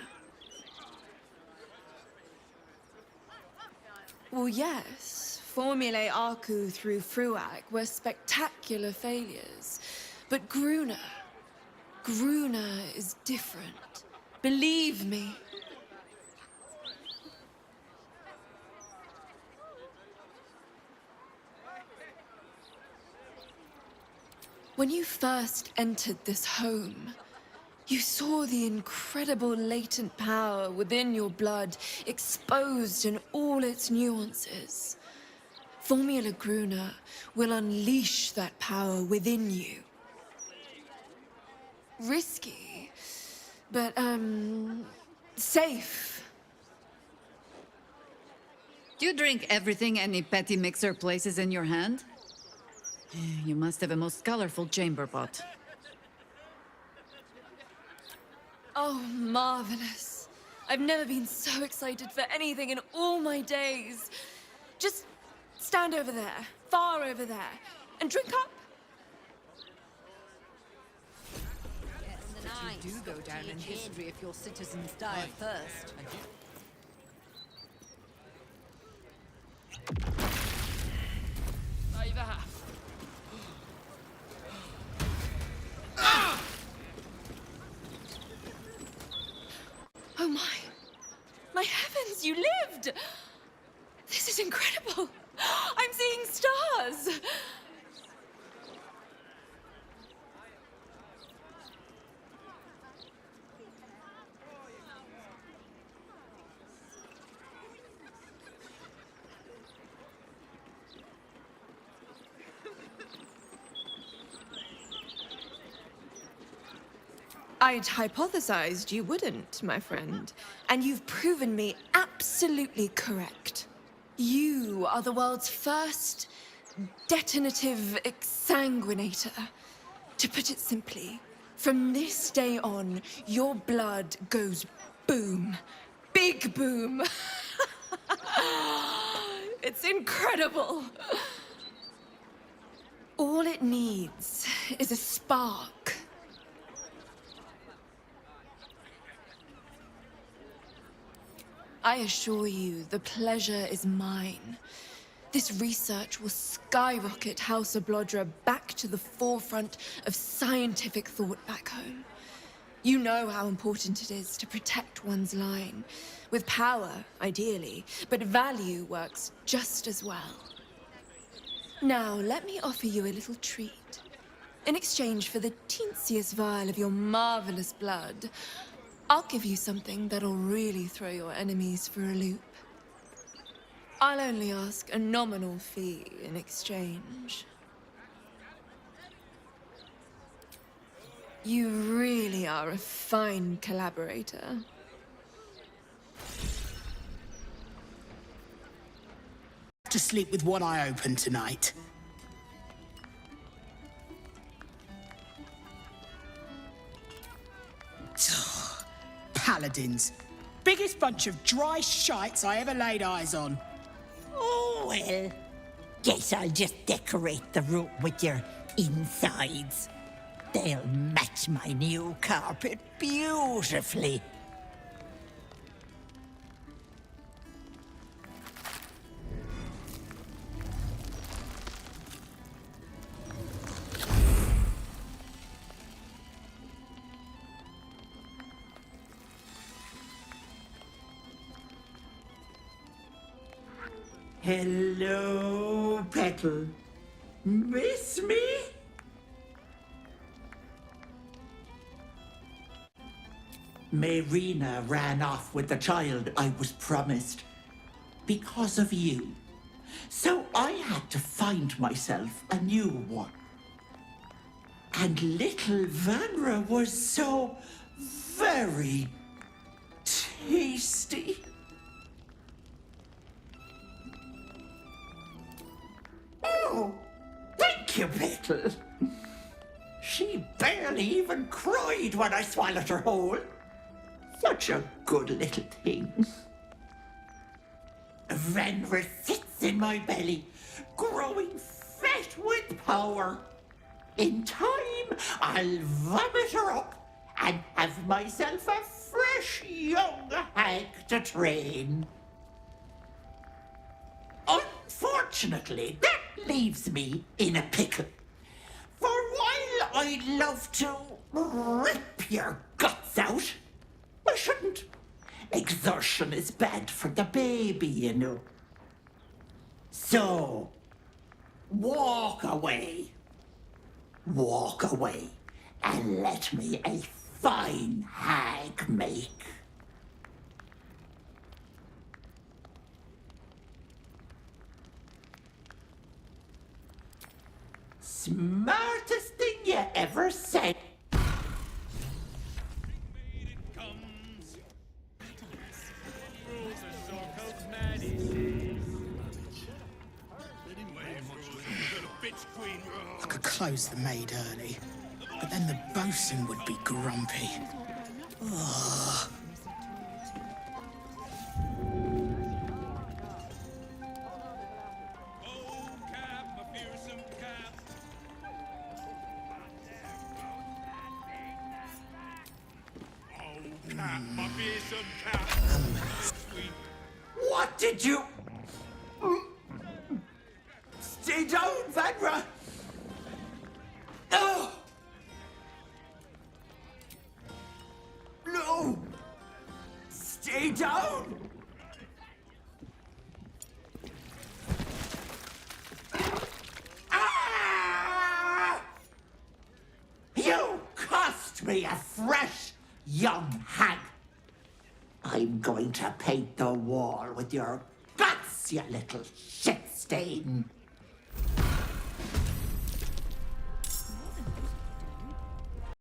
Well, yes, Formulae Arcu through Fruac were spectacular failures. But Gruner is different. Believe me. When you first entered this home, you saw the incredible latent power within your blood exposed in all its nuances. Formula Gruner will unleash that power within you. Risky, but, safe. Do you drink everything any petty mixer places in your hand? You must have a most colorful chamber pot. Oh, marvelous. I've never been so excited for anything in all my days. Just stand over there, far over there, and drink up. You do go down in history if your citizens die of thirst. Oh my. My heavens, you lived! This is incredible. I'm seeing stars. I'd hypothesized you wouldn't, my friend. And you've proven me absolutely correct. You are the world's first detonative exsanguinator. To put it simply, from this day on, your blood goes boom. Big boom. It's incredible. All it needs is a spark. I assure you, the pleasure is mine. This research will skyrocket House of Blodra back to the forefront of scientific thought back home. You know how important it is to protect one's line. With power, ideally, but value works just as well. Now, let me offer you a little treat. In exchange for the teensiest vial of your marvelous blood, I'll give you something that'll really throw your enemies for a loop. I'll only ask a nominal fee in exchange. You really are a fine collaborator. To sleep with one eye open tonight. Paladins. Biggest bunch of dry shites I ever laid eyes on. Oh, well. Guess I'll just decorate the room with your insides. They'll match my new carpet beautifully. Hello, Petal. Miss me? Marina ran off with the child I was promised because of you. So I had to find myself a new one. And little Vanra was so very tasty. Oh, thank you, Petal. She barely even cried when I swallowed her whole. Such a good little thing. Venra sits in my belly, growing fat with power. In time, I'll vomit her up and have myself a fresh young hag to train. Unfortunately, that leaves me in a pickle. For while I'd love to rip your guts out, I shouldn't. Exertion is bad for the baby, you know. So, walk away. Walk away and let me a fine hag make. Smartest thing you ever said. I could close the maid early, but then the bosun would be grumpy. Ugh. What did you... Stay down, Vanra! No! No! Stay down! Ah! You cost me a fresh young hag. I'm going to paint the wall with your guts, you little shit stain.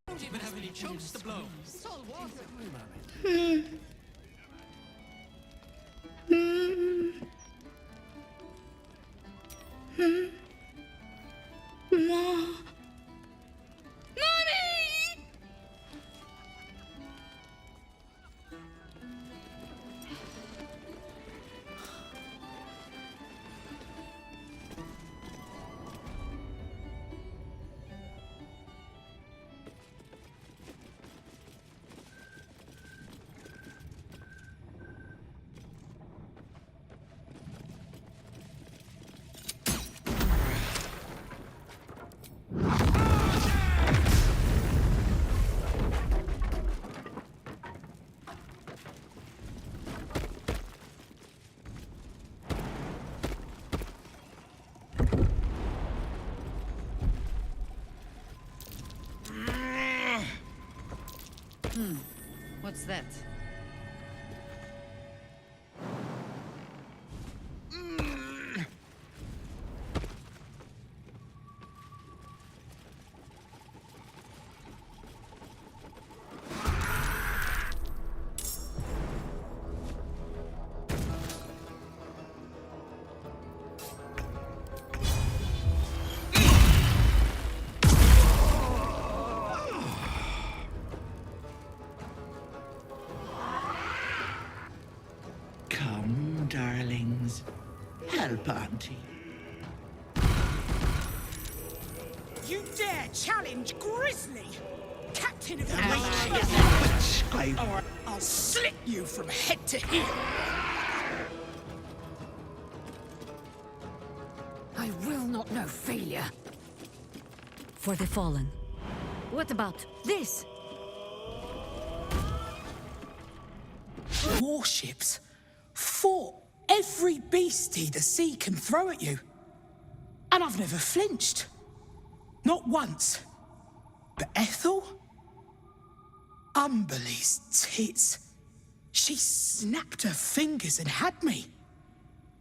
Don't even have any chunks to blow. It's all water. What's that? Come, darlings. Help Auntie. You dare challenge Grizzly, captain of the Witch, or I'll slit you from head to heel. I will not know failure. For the fallen. What about this? Warships fought every beastie the sea can throw at you. And I've never flinched. Not once. But Ethel? Umberly's tits. She snapped her fingers and had me.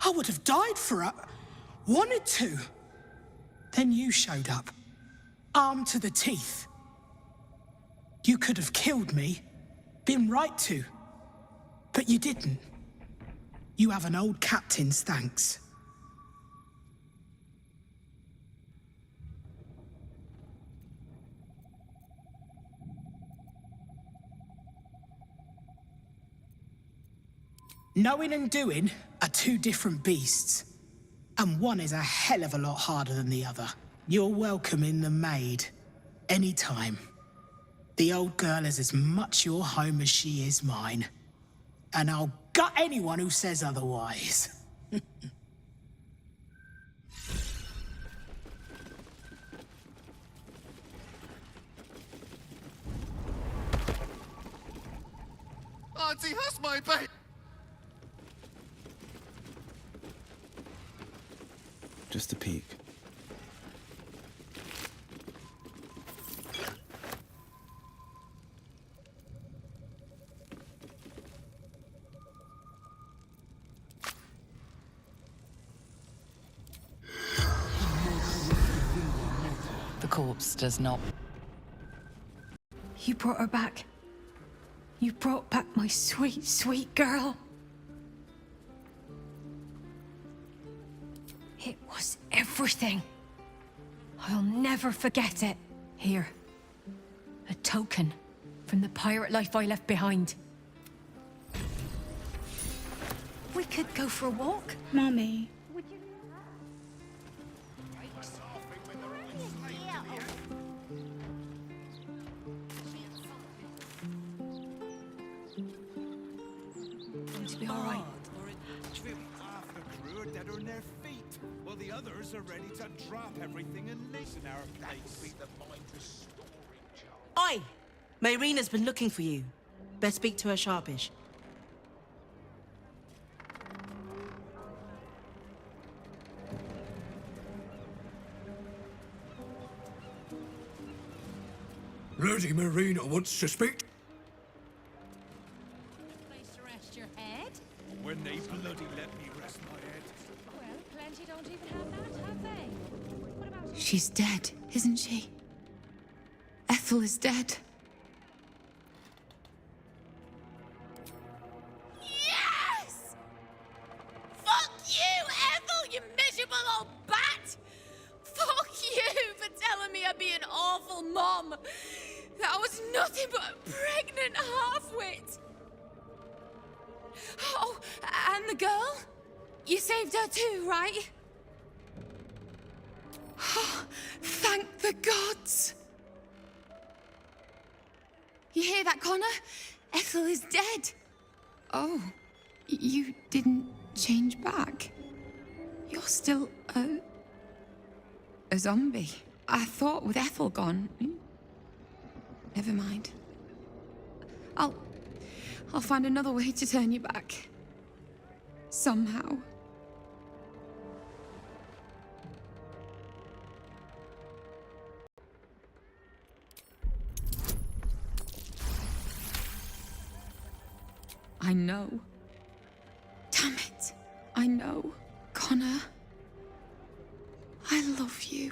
I would have died for her. Wanted to. Then you showed up. Armed to the teeth. You could have killed me. Been right to. But you didn't. You have an old captain's thanks. Knowing and doing are two different beasts. And one is a hell of a lot harder than the other. You're welcome in the Maid. Anytime. The old girl is as much your home as she is mine. And I'll gut anyone who says otherwise. Auntie has my baby. Just a peek. The corpse does not. You brought her back. You brought back my sweet, sweet girl. It was everything. I'll never forget it. Here. A token from the pirate life I left behind. We could go for a walk. Mummy. Going to be all right. Half the crew are dead on their feet, while the others are ready to drop everything and listen our place. Oi! Myrina's been looking for you. Best speak to her sharpish. Lady Marina wants to speak. Place to rest your head? When they bloody let me rest my head. Well, plenty don't even have that, have they? What about... She's dead, isn't she? Ethel is dead. Yes! Fuck you, Ethel, you miserable old bat! Fuck you for telling me I'd be an awful mom. That was nothing but a pregnant half-wit. Oh, and the girl? You saved her too, right? Oh, thank the gods. You hear that, Connor? Ethel is dead. Oh, you didn't change back? You're still a zombie. I thought with Ethel gone... Never mind. I'll find another way to turn you back. Somehow. I know. Damn it. I know. Connor. I love you.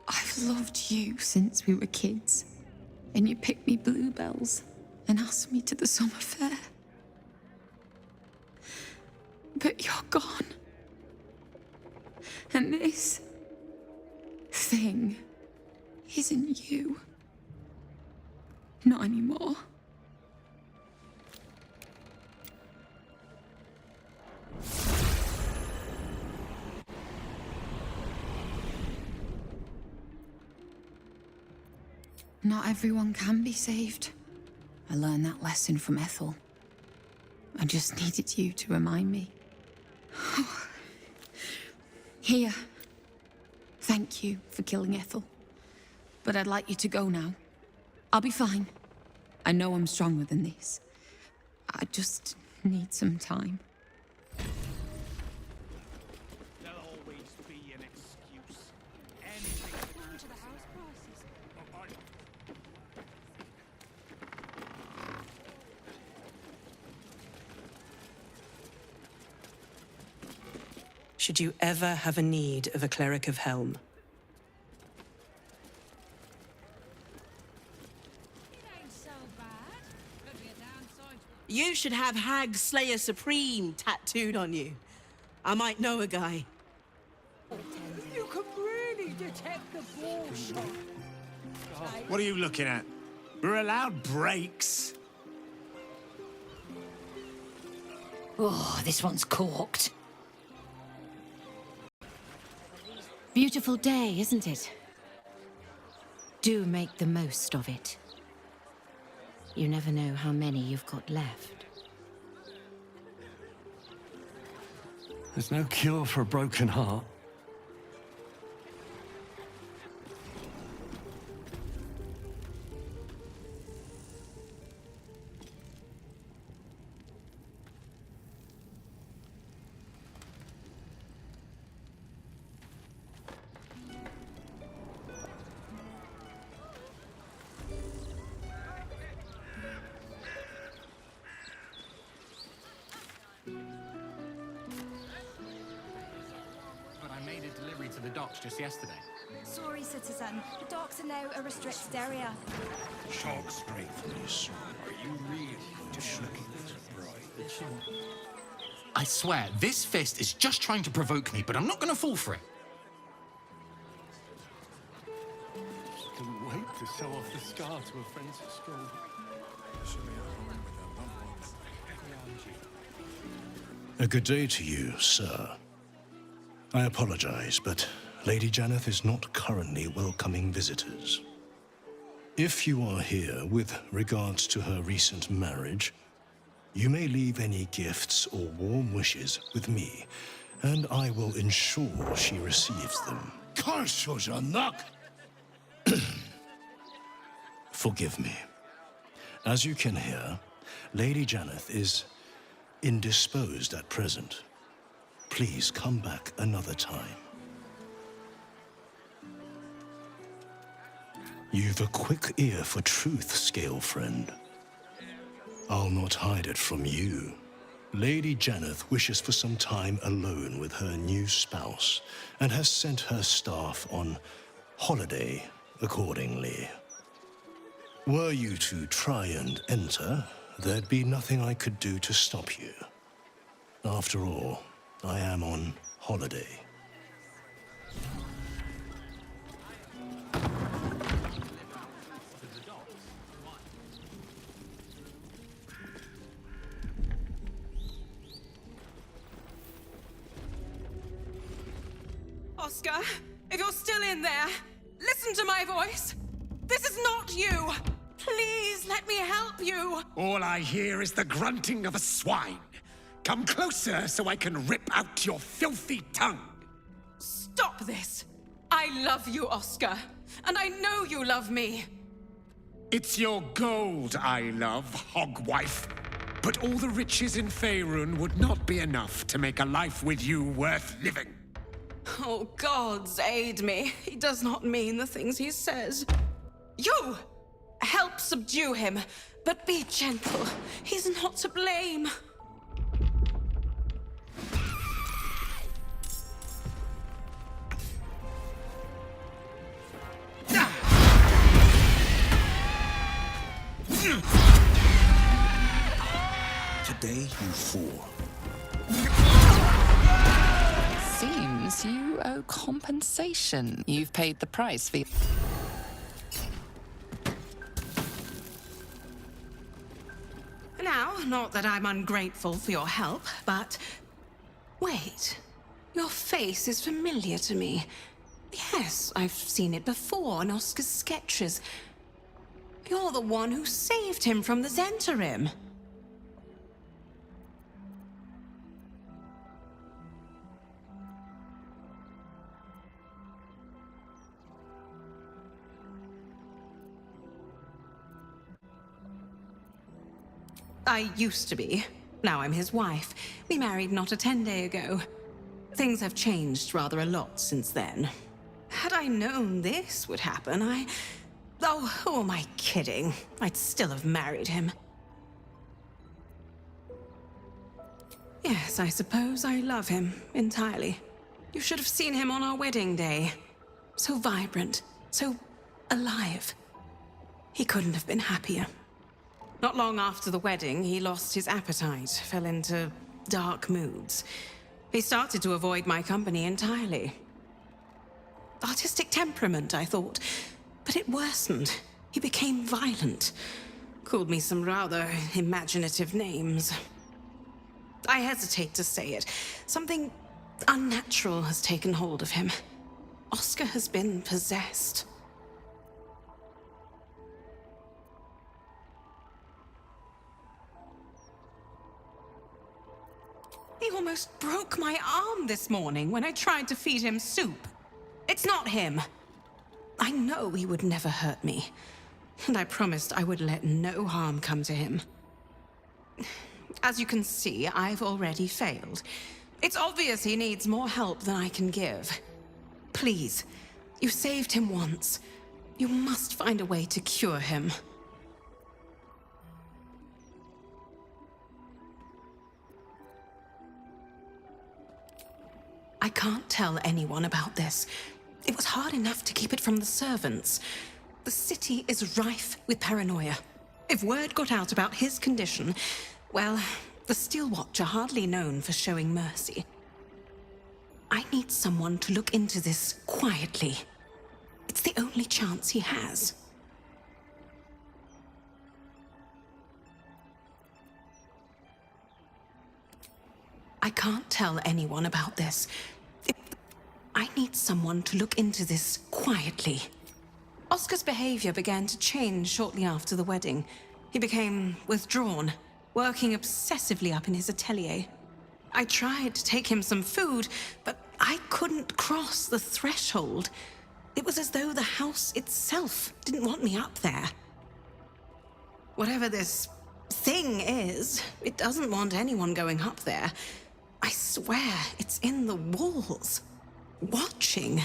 I've loved you since we were kids. And you picked me bluebells and asked me to the summer fair. But you're gone. And this thing isn't you. Not anymore. Not everyone can be saved. I learned that lesson from Ethel. I just needed you to remind me. Here. Thank you for killing Ethel. But I'd like you to go now. I'll be fine. I know I'm stronger than this. I just need some time. should you ever have a need of a cleric of Helm. You should have Hag Slayer Supreme tattooed on you. I might know a guy. You can really detect the bullshit. What are you looking at? We're allowed breaks. Oh, this one's corked. Beautiful day, isn't it? Do make the most of it. You never know how many you've got left. There's no cure for a broken heart. But I made a delivery to the docks just yesterday. Sorry, citizen. The docks are now a restricted area. Talk straight for this. Are you really just looking for a bride? I swear, this fist is just trying to provoke me, but I'm not gonna fall for it. Couldn't wait to show off the scar to her friends at school. A good day to you, sir. I apologize, but Lady Janeth is not currently welcoming visitors. If you are here with regards to her recent marriage, you may leave any gifts or warm wishes with me, and I will ensure she receives them. Forgive me. As you can hear, Lady Janeth is indisposed at present. Please come back another time. You've a quick ear for truth, Scale Friend. I'll not hide it from you. Lady Janeth wishes for some time alone with her new spouse and has sent her staff on holiday accordingly. Were you to try and enter, there'd be nothing I could do to stop you. After all, I am on holiday. Oscar, if you're still in there, listen to my voice. This is not you. Please let me help you. All I hear is the grunting of a swine. Come closer so I can rip out your filthy tongue. Stop this. I love you, Oscar. And I know you love me. It's your gold I love, hogwife. But all the riches in Faerun would not be enough to make a life with you worth living. Oh, gods aid me. He does not mean the things he says. You! Help subdue him, but be gentle. He's not to blame. Today you fall. Seems you owe compensation. You've paid the price for... Now, not that I'm ungrateful for your help, but... Wait. Your face is familiar to me. Yes, I've seen it before in Oscar's sketches. You're the one who saved him from the Zentarim. I used to be. Now I'm his wife. We married not a 10-day ago. Things have changed rather a lot since then. Had I known this would happen, Oh, who am I kidding? I'd still have married him. Yes, I suppose I love him entirely. You should have seen him on our wedding day. So vibrant, so alive. He couldn't have been happier. Not long after the wedding, he lost his appetite, fell into dark moods. He started to avoid my company entirely. Artistic temperament, I thought, but it worsened. He became violent. Called me some rather imaginative names. I hesitate to say it. Something unnatural has taken hold of him. Oscar has been possessed. He almost broke my arm this morning when I tried to feed him soup. It's not him. I know he would never hurt me, and I promised I would let no harm come to him. As you can see, I've already failed. It's obvious he needs more help than I can give. Please, you saved him once. You must find a way to cure him. I can't tell anyone about this. It was hard enough to keep it from the servants. The city is rife with paranoia. If word got out about his condition, well, the Steel Watch are hardly known for showing mercy. I need someone to look into this quietly. It's the only chance he has. I can't tell anyone about this. I need someone to look into this quietly. Oscar's behavior began to change shortly after the wedding. He became withdrawn, working obsessively up in his atelier. I tried to take him some food, but I couldn't cross the threshold. It was as though the house itself didn't want me up there. Whatever this thing is, it doesn't want anyone going up there. I swear it's in the walls, watching.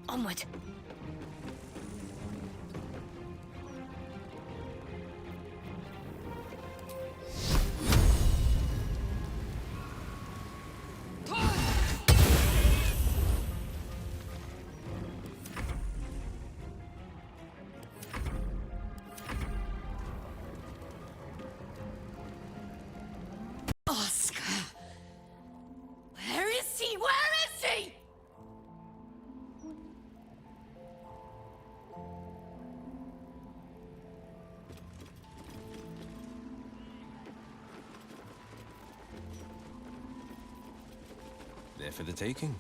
Onward. Oscar! Where is he? Where is he? There for the taking.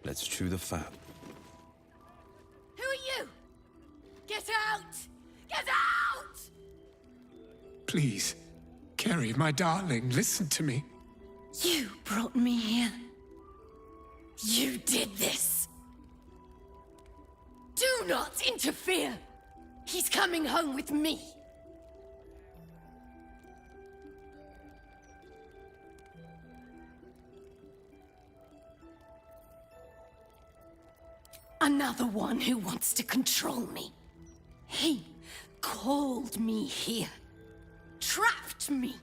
Let's chew the fat. Who are you? Get out! Get out! Please, Kerry, my darling, listen to me. You brought me here. You did this. Do not interfere. He's coming home with me. Another one who wants to control me. He called me here. Trapped me.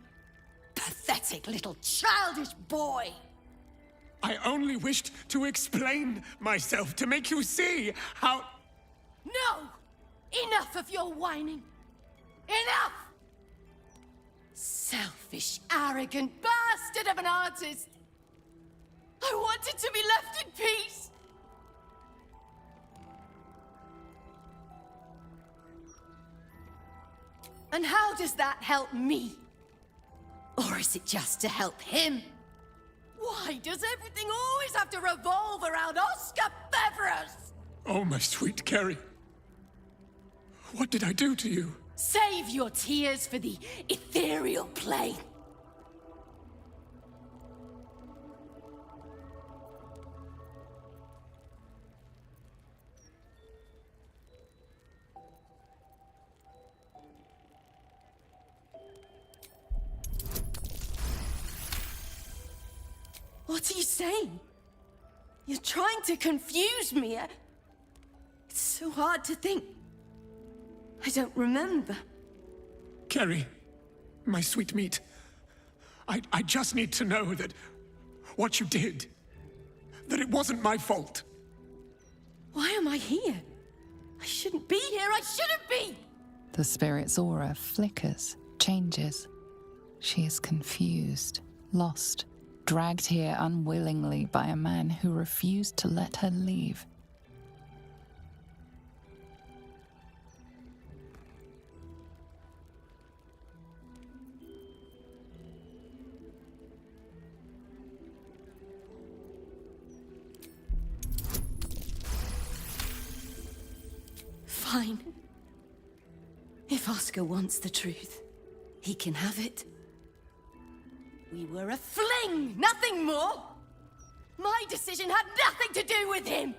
Pathetic little childish boy. I only wished to explain myself to make you see how... No! Enough of your whining. Enough! Selfish, arrogant bastard of an artist. I wanted to be left in peace. And how does that help me? Or is it just to help him? Why does everything always have to revolve around Oscar Beverus? Oh, my sweet Carrie. What did I do to you? Save your tears for the ethereal plane. What are you saying? You're trying to confuse me. It's so hard to think. I don't remember. Carrie, my sweet meat. I just need to know that what you did, that it wasn't my fault. Why am I here? I shouldn't be here. I shouldn't be! The spirit's aura flickers, changes. She is confused, lost, dragged here unwillingly by a man who refused to let her leave. Fine. If Oscar wants the truth, he can have it. We were a fling, nothing more. My decision had nothing to do with him.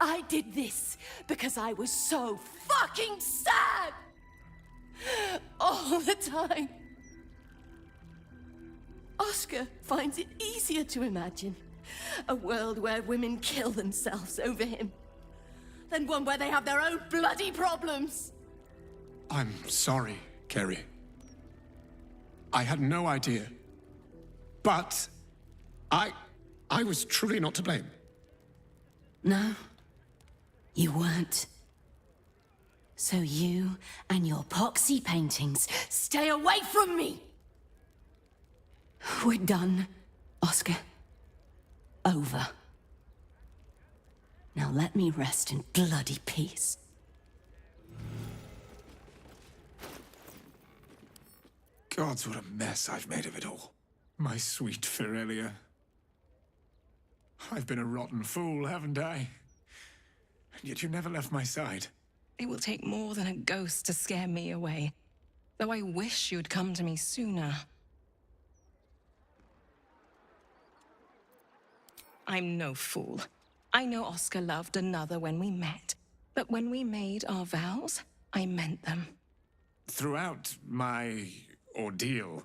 I did this because I was so fucking sad. All the time. Oscar finds it easier to imagine a world where women kill themselves over him than one where they have their own bloody problems. I'm sorry, Carrie. I had no idea. But I was truly not to blame. No, you weren't. So you and your poxy paintings stay away from me! We're done, Oscar. Over. Now let me rest in bloody peace. Gods, what a mess I've made of it all. My sweet Firelia. I've been a rotten fool, haven't I? And yet you never left my side. It will take more than a ghost to scare me away. Though I wish you'd come to me sooner. I'm no fool. I know Oscar loved another when we met. But when we made our vows, I meant them. Throughout my ordeal,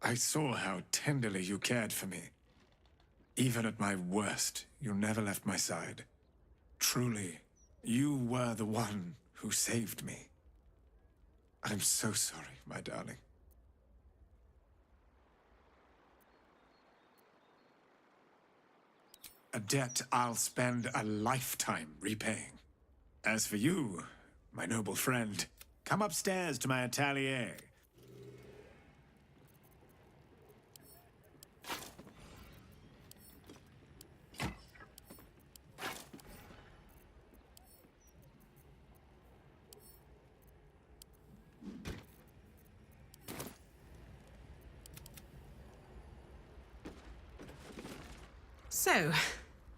I saw how tenderly you cared for me. Even at my worst, you never left my side. Truly, you were the one who saved me. I'm so sorry, my darling. A debt I'll spend a lifetime repaying. As for you, my noble friend, come upstairs to my atelier. So,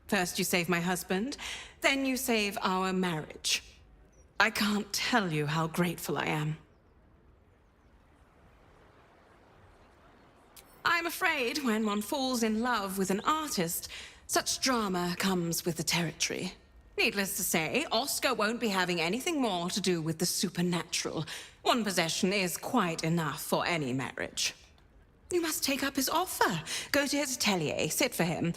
first you save my husband, then you save our marriage. I can't tell you how grateful I am. I'm afraid when one falls in love with an artist, such drama comes with the territory. Needless to say, Oscar won't be having anything more to do with the supernatural. One possession is quite enough for any marriage. You must take up his offer. Go to his atelier, sit for him.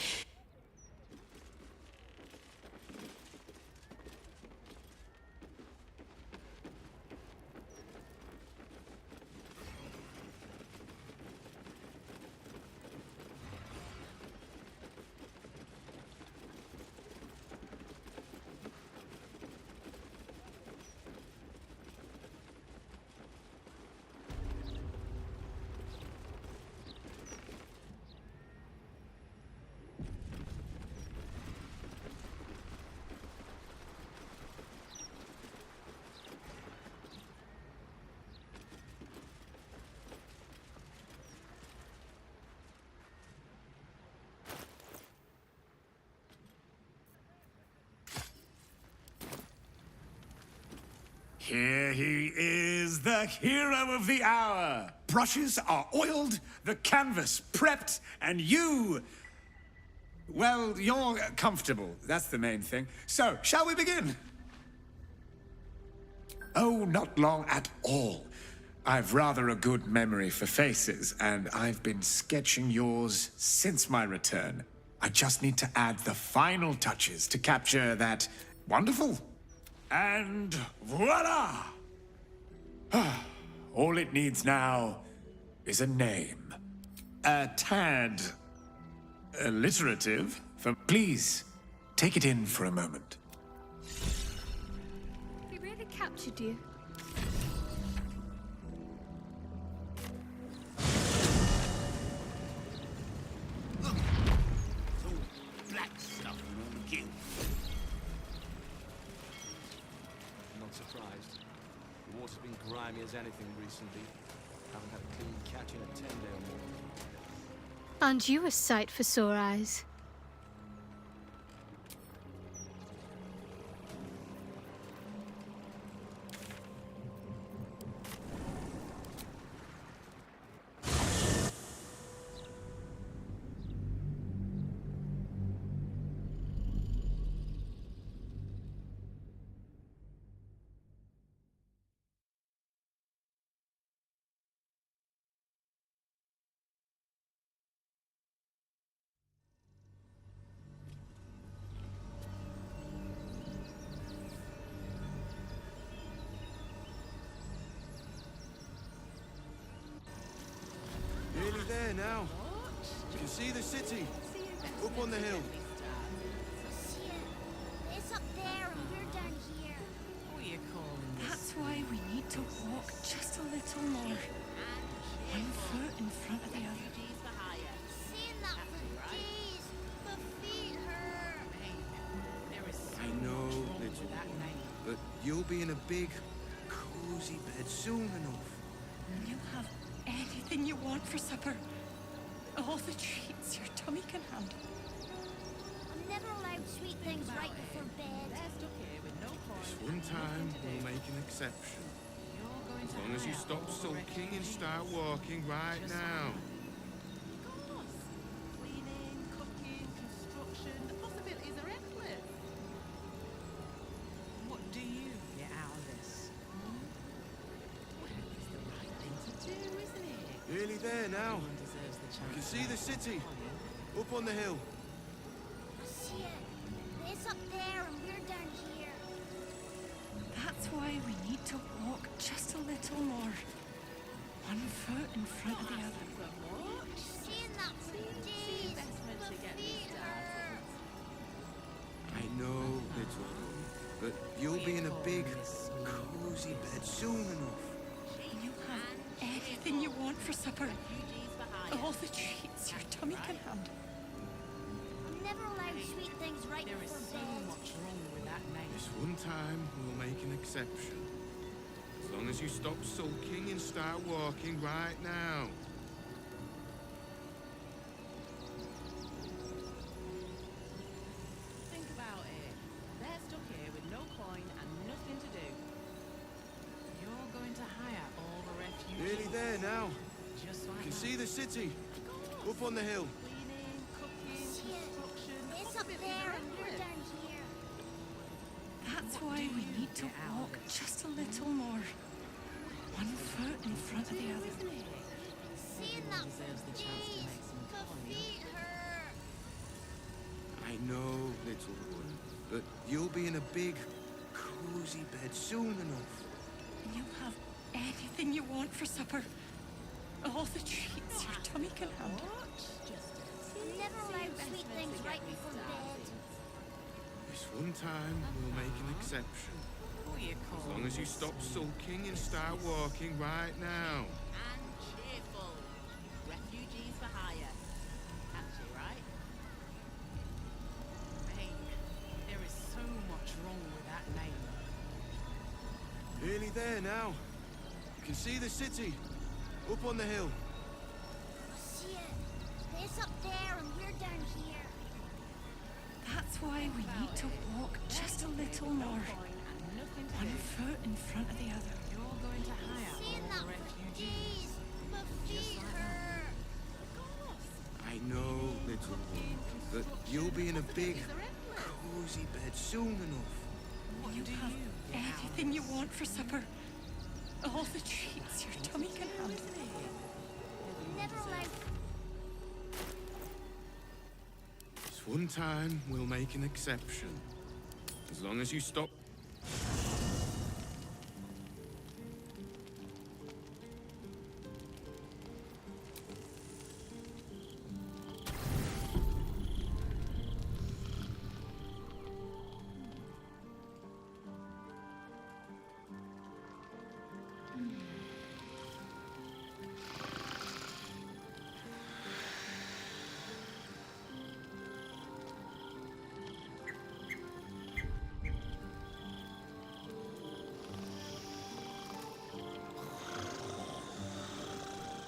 Here he is, the hero of the hour. Brushes are oiled, the canvas prepped, and you... Well, you're comfortable. That's the main thing. So, shall we begin? Oh, not long at all. I've rather a good memory for faces, and I've been sketching yours since my return. I just need to add the final touches to capture that wonderful. And voila! All it needs now is a name. A tad alliterative. Please, take it in for a moment. We really captured you. Black stuff on the guild. Not surprised. The water's been grimy as anything recently. Haven't had a clean catch in a 10-day or more. Aren't you a sight for sore eyes? Nearly there now. You can see the city. Up on the hill. It's up there and we're down here. What are you calling this? That's why we need to walk just a little more. One foot in front of the other. Seeing that for days. My feet hurt. I know, little one, but you'll be in a big, cozy bed soon enough. You'll have anything you want for supper. All the treats your tummy can handle. I'm never allowed sweet things right before bed. This one time, we'll make an exception. As long as you stop sulking and start walking right now. Cleaning, cooking, construction, the possibilities are endless. What do you get out of this? Well, it's the right thing to do, isn't it? Nearly there now. Everyone deserves the You chance. can see the city. Up on the hill. I see it. It's up there and we're down here. That's why we need to walk just a little more. One foot in front of the other. Seeing that for days. My feet hurt. I know, little one, but you'll be in a big, cozy bed soon enough. You'll have anything you want for supper. All the treats your tummy can handle. I'm never allowed sweet things right There is before so bed. much wrong with that name. This one time, we'll make an exception. As long as you stop sulking and start walking right now. Think about it. They're stuck here with no coin and nothing to do. You're going to hire all the refugees. Nearly there now. Just You like can that. see the city. Up on the hill. Cleaning, cooking, See it. construction, the It's up possibilities there are and we're endless. down here. That's why we need to walk just a little more. One foot in front of the other. Seeing that for days. My feet hurt. I know, little one, but you'll be in a big, cozy bed soon enough. You'll have anything you want for supper. All the treats your tummy can handle. I'm never allowed sweet things right before bed. This one time, we'll make an exception. What are you As calling long as you this? stop sulking and start walking right now. And cheerful. Refugees for hire. Catchy, right? Mate, there is so much wrong with that name. Nearly there now. You can see the city. Up on the hill. I see it. It's up there and we're down here. That's why we need to walk just a little more. nothing to One do. foot in front of the other. You're going to hire Seen all that the for refugees. days. My feet hurt. I know, little one, that you'll be in a big, cozy bed soon enough. You have everything you want for supper. All the treats your tummy can handle. Never allowed. This one time, we'll make an exception. As long as you stop.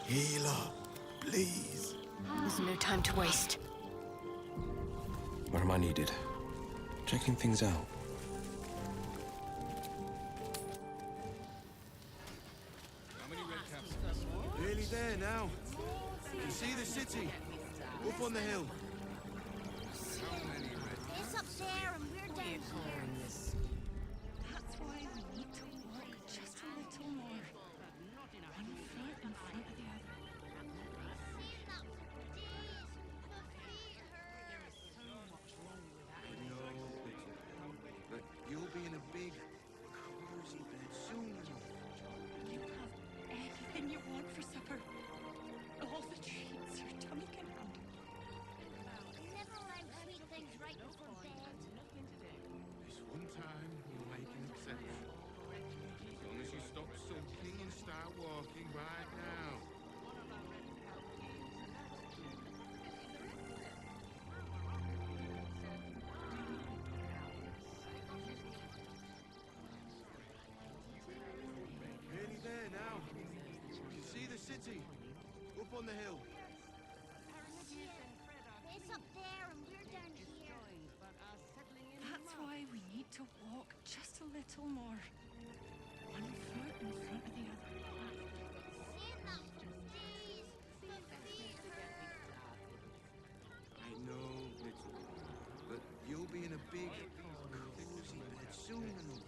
Healer, please. There's no time to waste. Where am I needed? Checking things out. Nearly there now. You can see the city. Up on the hill. It's up there and we're down here. That's why we need to walk just a little more. One foot in front of the other. Seen that for days. My feet hurt. I know, little one, but you'll be in a big, cozy bed soon enough. You have everything you want for supper. All the treats your tummy can handle. Never allowed sweet things right before bed. This one time, we'll make an exception. As long as you stop sulking and start walking right now. Nearly there now. You can see the city. Up on the hill. It's up there and we're down here. That's why we need to walk just a little more. One foot in front of the other. Seen that for days. My feet hurt. I know, little one, but you'll be in a big, cozy bed soon enough.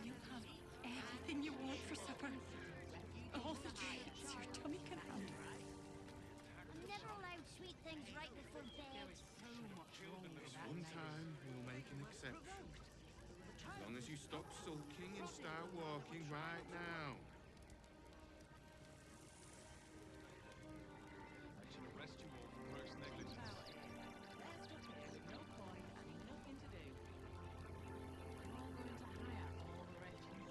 You have everything you want for supper. All the treats your tummy can handle. Never allowed sweet things right before bed. This one time, we'll make an exception. As long as you stop sulking and start walking right now.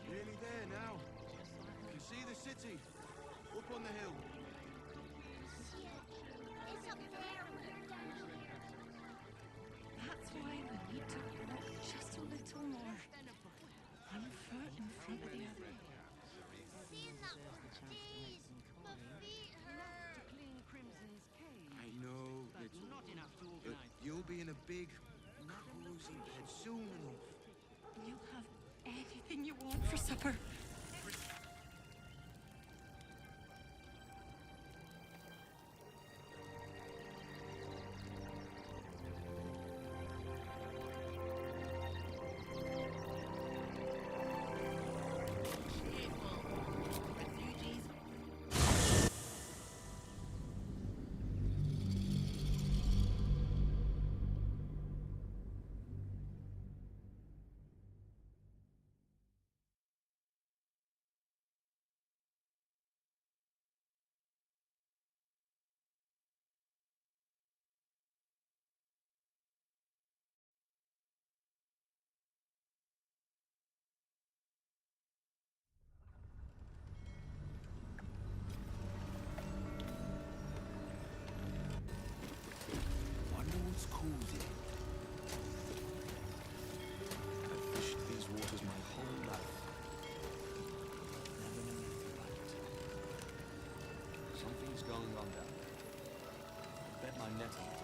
Nearly there now. You can see the city. Up on the hill. It's up there and we're down here. That's why we need to walk just a little more. One foot in front of the other. Seen that for days. My feet hurt. I know, little one, but you'll be in a big, cozy bed soon enough. You have everything you want for supper. Wonder what's cozy. I've fished these waters my whole life. Never known anything like it. Something's going on down there. I bet my net on it.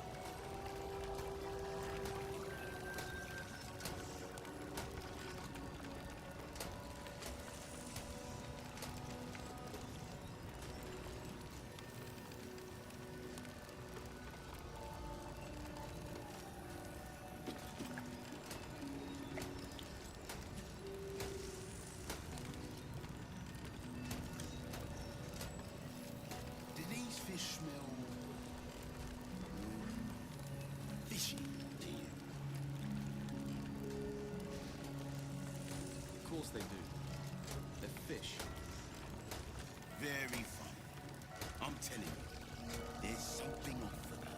course they do. They're fish. Very fun. I'm telling you, there's something off for that.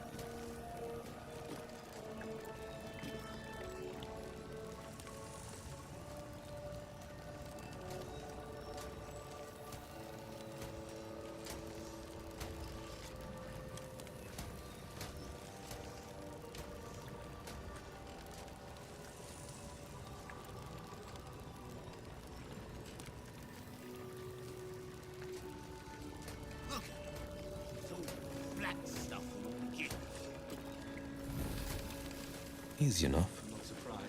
Look, it's all black stuff on the kit. Easy enough. I'm not surprised.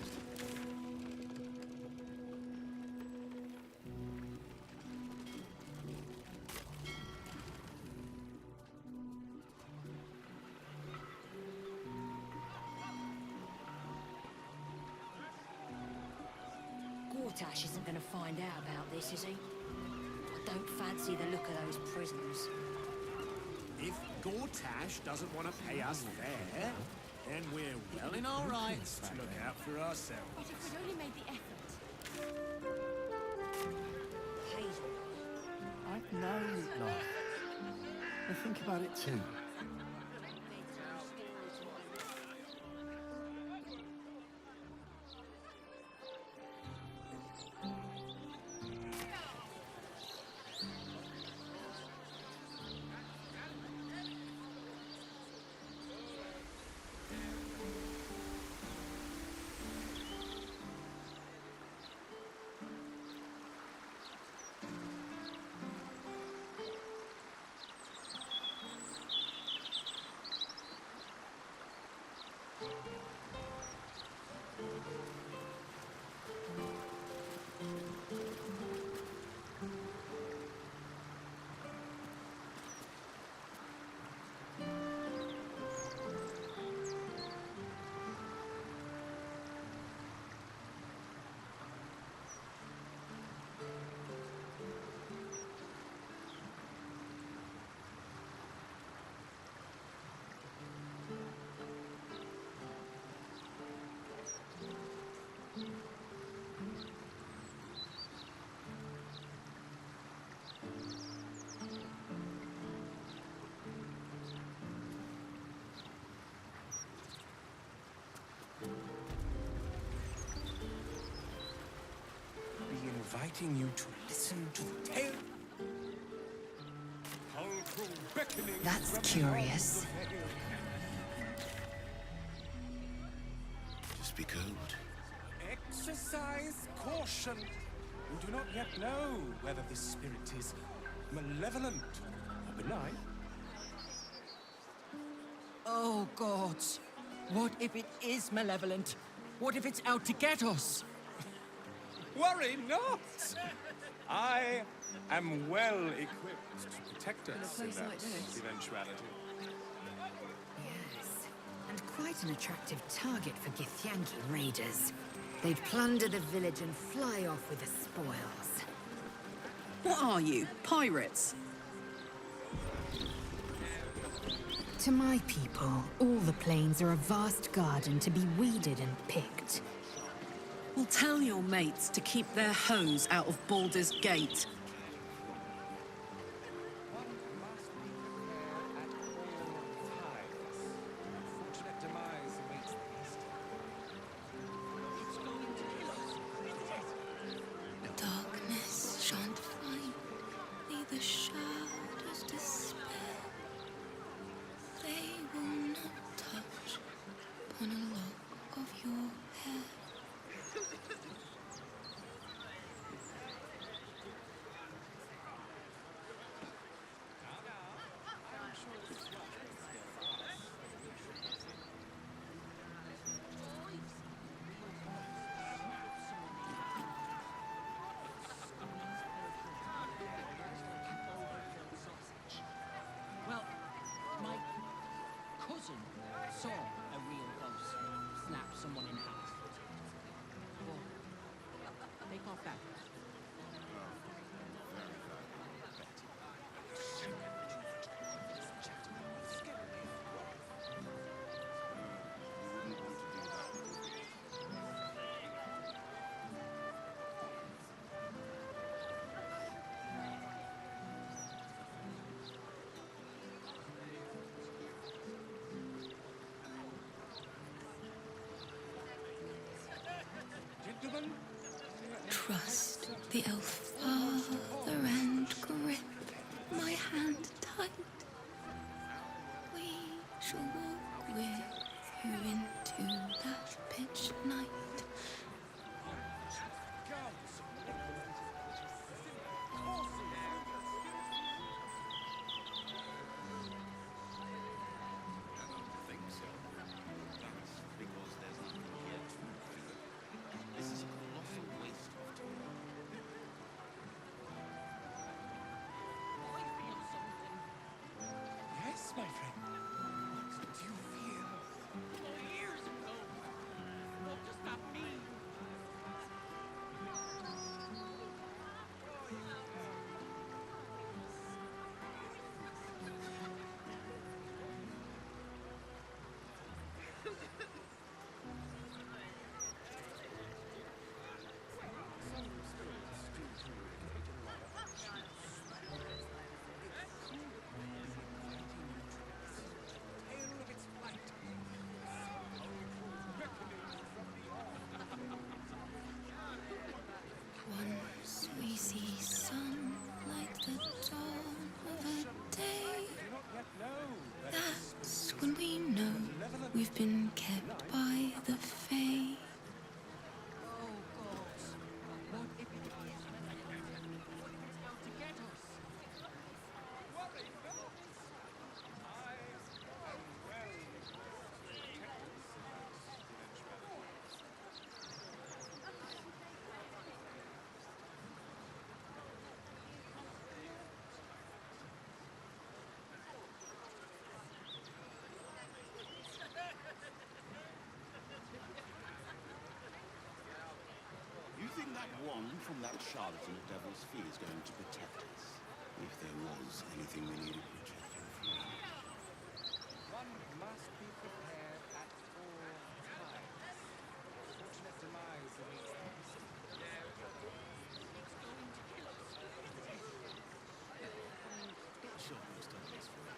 Gortash isn't going to find out about this, is he? I don't fancy the look of those prisoners. If Gortash doesn't want to pay us fair, then we're well in our rights to look out for ourselves. But if we'd only made the effort. Hazel. I've known it, love. I think about it too. Be inviting you to listen to the tale. That's curious. Just be good. Exercise caution. You do not yet know whether this spirit is malevolent or benign. Oh, gods. What if it is malevolent? What if it's out to get us? Worry not! I am well equipped to protect us in that eventuality. Yes, and quite an attractive target for Githyanki raiders. They'd plunder the village and fly off with the spoils. What are you, pirates? To my people, all the plains are a vast garden to be weeded and picked. Well, tell your mates to keep their hoes out of Baldur's Gate. Darkness shan't find thee, the shadows despair. They will not touch upon a lock of your hair. Well, my cousin saw a real ghost snap someone in half. Well, take off that. the elf father and grip my hand tight. We shall walk with you into that pitch night. Yes, my friend. What do you feel? 4 years ago. What does that mean? Once we see sun like the dawn of a day, that's when we know we've been kept by the Fae. You think that wand from that charlatan at Devil's Fee is going to protect us? If there was anything we needed protection from. One must be prepared at all times. Fortunate demise of his beast. It's going to kill us. Sure, he's done this for us.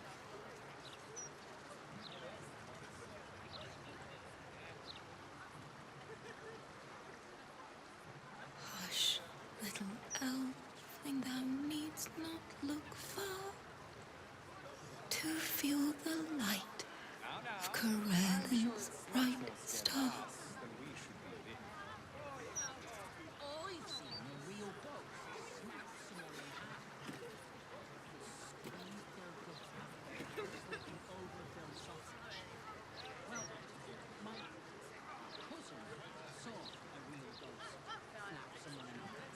Hush, little elfling, thou needst not look far to feel the light of Corellin's bright star. I've seen a real ghost. Overfilled sausage. Well, my cousin saw a real ghost snap someone in half.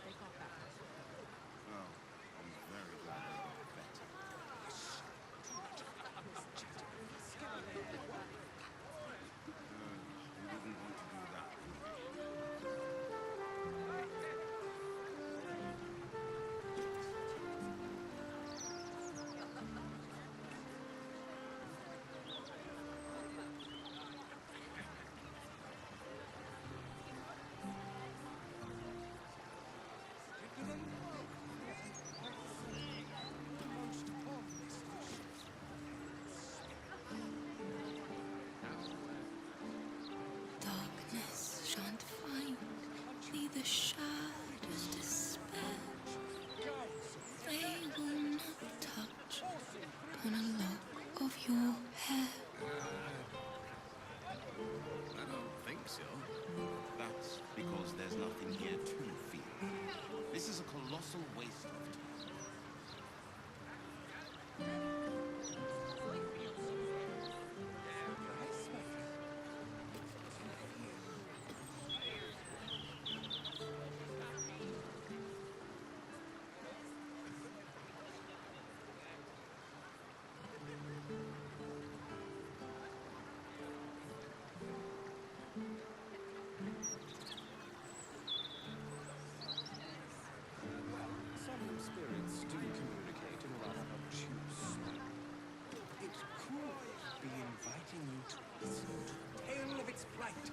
They got that. Well, I'm very glad they got better. You wouldn't want to do that. Darkness shan't find thee, the shadows despair. They will not touch upon a lock of your hair. I don't think so. That's because there's nothing here to fear. This is a colossal waste of time. Some spirits do communicate in rather obtuse manner. It could be inviting you to listen to the tale of its plight.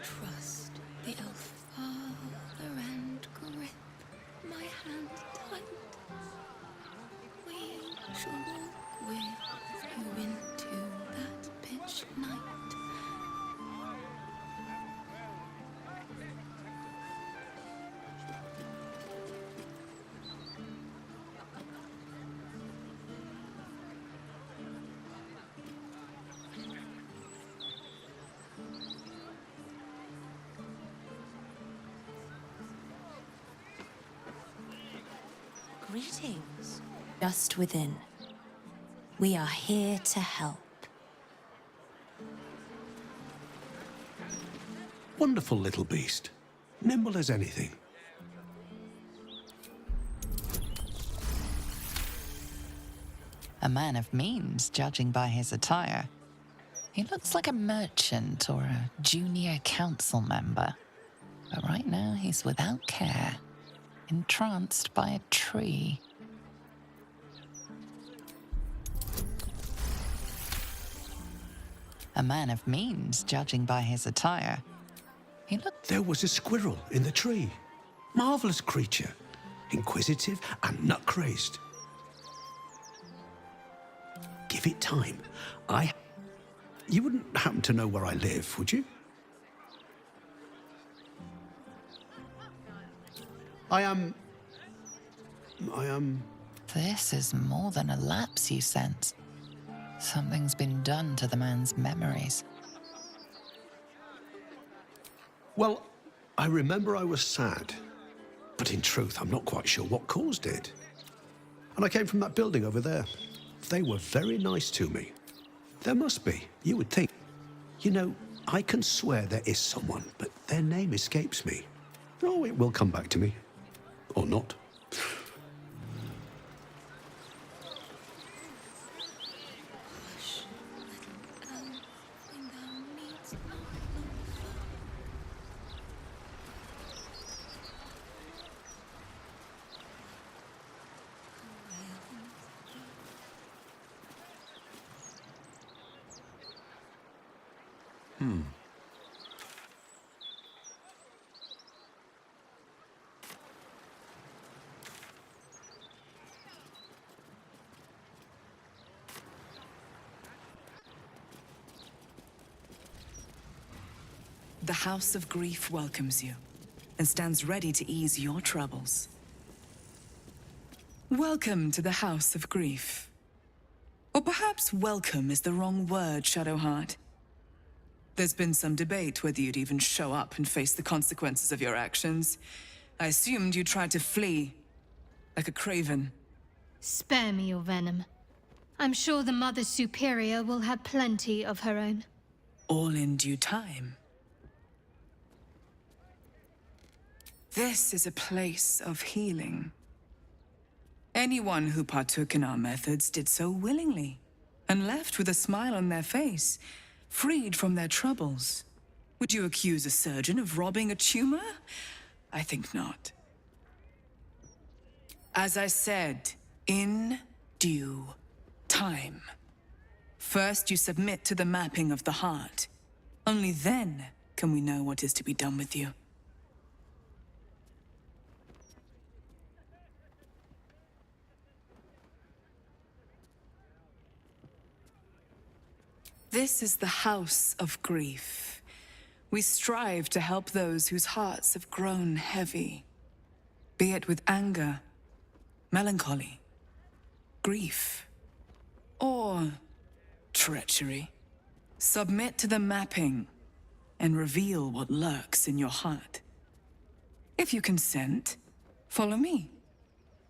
Trust the elf father and Trouble with you into that pitch night. Greetings. Just within. We are here to help. Wonderful little beast. Nimble as anything. A man of means, judging by his attire. He looks like a merchant or a junior council member. But right now he's without care, entranced by a tree. A man of means, judging by his attire. He looked... There was a squirrel in the tree. Marvellous creature. Inquisitive and nut-crazed. Give it time. You wouldn't happen to know where I live, would you? I am... This is more than a lapse, you sense. Something's been done to the man's memories. Well, I remember I was sad. But in truth, I'm not quite sure what caused it. And I came from that building over there. They were very nice to me. There must be, you would think. You know, I can swear there is someone, but their name escapes me. Oh, it will come back to me. Or not. The House of Grief welcomes you and stands ready to ease your troubles. Welcome to the House of Grief. Or perhaps welcome is the wrong word, Shadowheart. There's been some debate whether you'd even show up and face the consequences of your actions. I assumed you tried to flee, like a craven. Spare me your venom. I'm sure the Mother Superior will have plenty of her own. All in due time. This is a place of healing. Anyone who partook in our methods did so willingly, and left with a smile on their face, freed from their troubles. Would you accuse a surgeon of robbing a tumor? I think not. As I said, in due time. First, you submit to the mapping of the heart. Only then can we know what is to be done with you. This is the House of Grief. We strive to help those whose hearts have grown heavy, be it with anger, melancholy, grief, or treachery. Submit to the mapping and reveal what lurks in your heart. If you consent, follow me.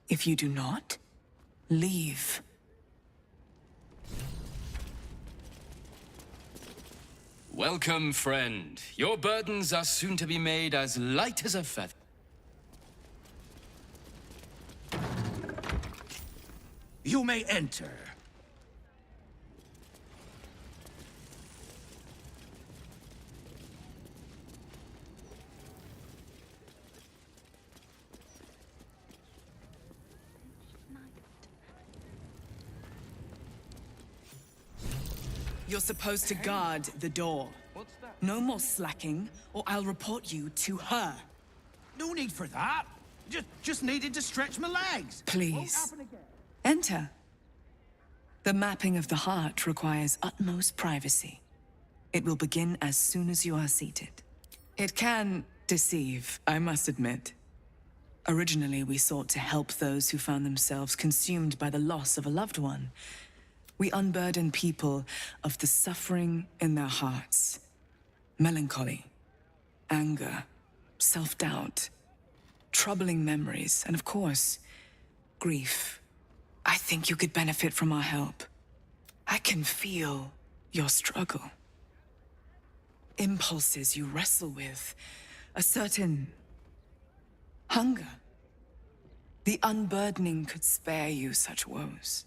If you do not, leave. Welcome, friend. Your burdens are soon to be made as light as a feather. You may enter. You're supposed to guard the door. No more slacking, or I'll report you to her. No need for that. Just needed to stretch my legs. Please, enter. The mapping of the heart requires utmost privacy. It will begin as soon as you are seated. It can deceive, I must admit. Originally, we sought to help those who found themselves consumed by the loss of a loved one. We unburden people of the suffering in their hearts. Melancholy, anger, self-doubt, troubling memories, and of course, grief. I think you could benefit from our help. I can feel your struggle. Impulses you wrestle with, a certain hunger. The unburdening could spare you such woes.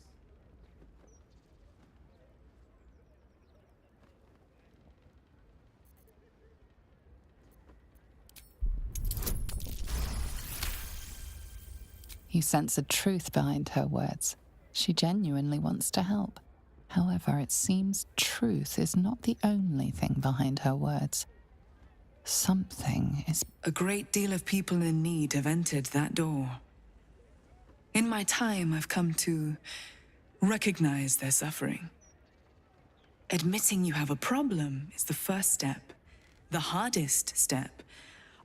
You sense a truth behind her words. She genuinely wants to help. However, it seems truth is not the only thing behind her words. Something is... A great deal of people in need have entered that door. In my time, I've come to recognize their suffering. Admitting you have a problem is the first step, the hardest step.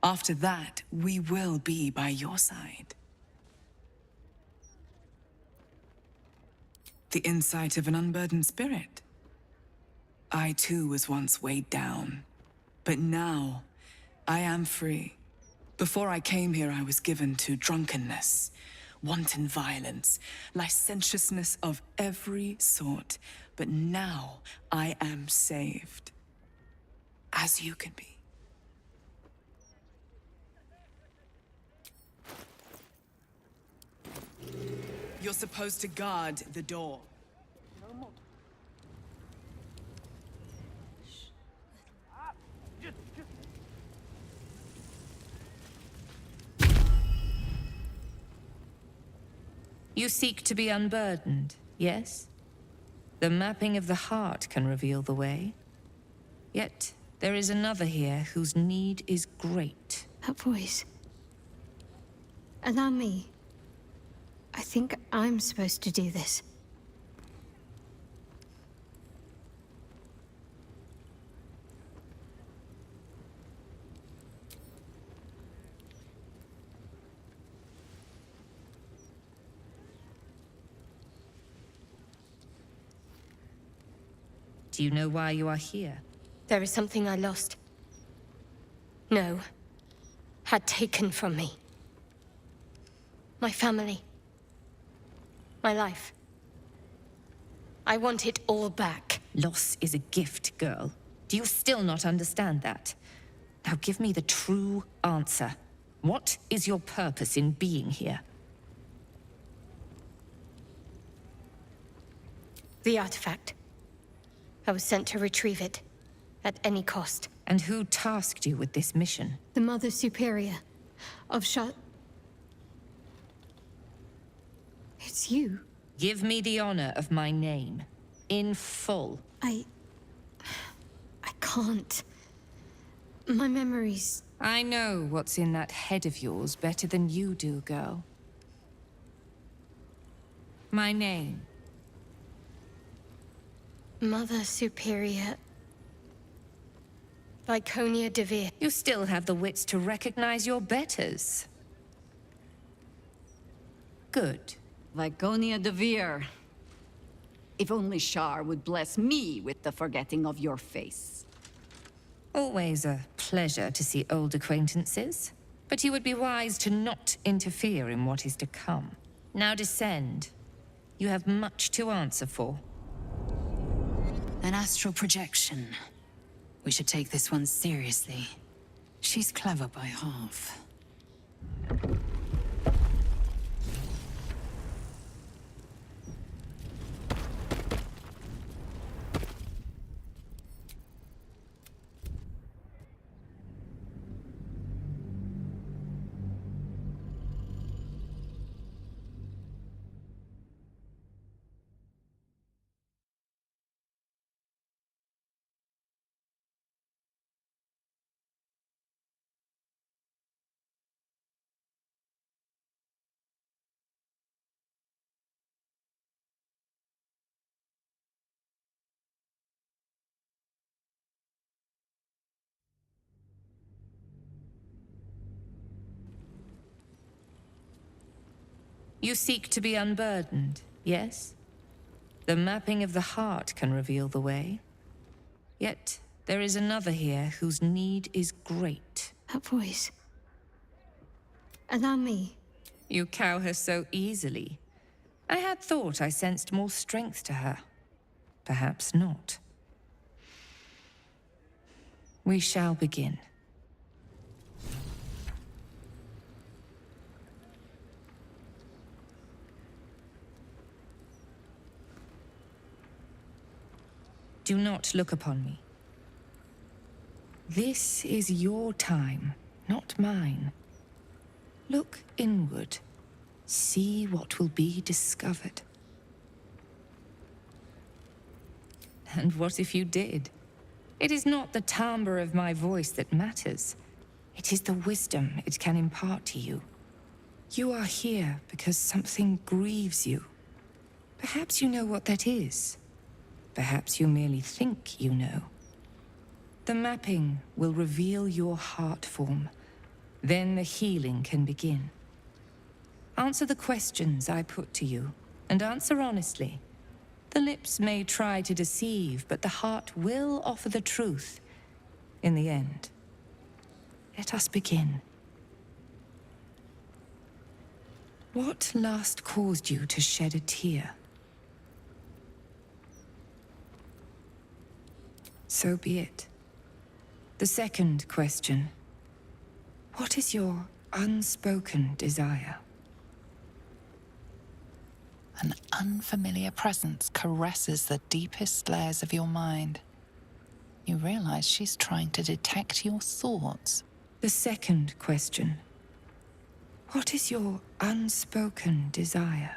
After that, we will be by your side. The insight of an unburdened spirit. I too was once weighed down, but now I am free. Before I came here, I was given to drunkenness, wanton violence, licentiousness of every sort. But now I am saved, as you can be. You're supposed to guard the door. You seek to be unburdened, yes? The mapping of the heart can reveal the way. Yet, there is another here whose need is great. That voice. Allow me. I think I'm supposed to do this. Do you know why you are here? There is something I lost. No. Had taken from me. My family. My life. I want it all back. Loss is a gift, girl. Do you still not understand that? Now give me the true answer. What is your purpose in being here? The artifact. I was sent to retrieve it. At any cost. And who tasked you with this mission? The Mother Superior of It's you. Give me the honor of my name. In full. I can't. My memories... I know what's in that head of yours better than you do, girl. My name. Mother Superior... Viconia de Veer. You still have the wits to recognize your betters. Good. Viconia de Veer. If only Shar would bless me with the forgetting of your face. Always a pleasure to see old acquaintances. But you would be wise to not interfere in what is to come. Now descend. You have much to answer for. An astral projection. We should take this one seriously. She's clever by half. You seek to be unburdened, yes? The mapping of the heart can reveal the way. Yet, there is another here whose need is great. That voice. Allow me. You cow her so easily. I had thought I sensed more strength to her. Perhaps not. We shall begin. Do not look upon me. This is your time, not mine. Look inward. See what will be discovered. And what if you did? It is not the timbre of my voice that matters. It is the wisdom it can impart to you. You are here because something grieves you. Perhaps you know what that is. Perhaps you merely think you know. The mapping will reveal your heart form. Then the healing can begin. Answer the questions I put to you, and answer honestly. The lips may try to deceive, but the heart will offer the truth in the end. Let us begin. What last caused you to shed a tear? So be it. The second question. What is your unspoken desire? An unfamiliar presence caresses the deepest layers of your mind. You realize she's trying to detect your thoughts. The second question. What is your unspoken desire?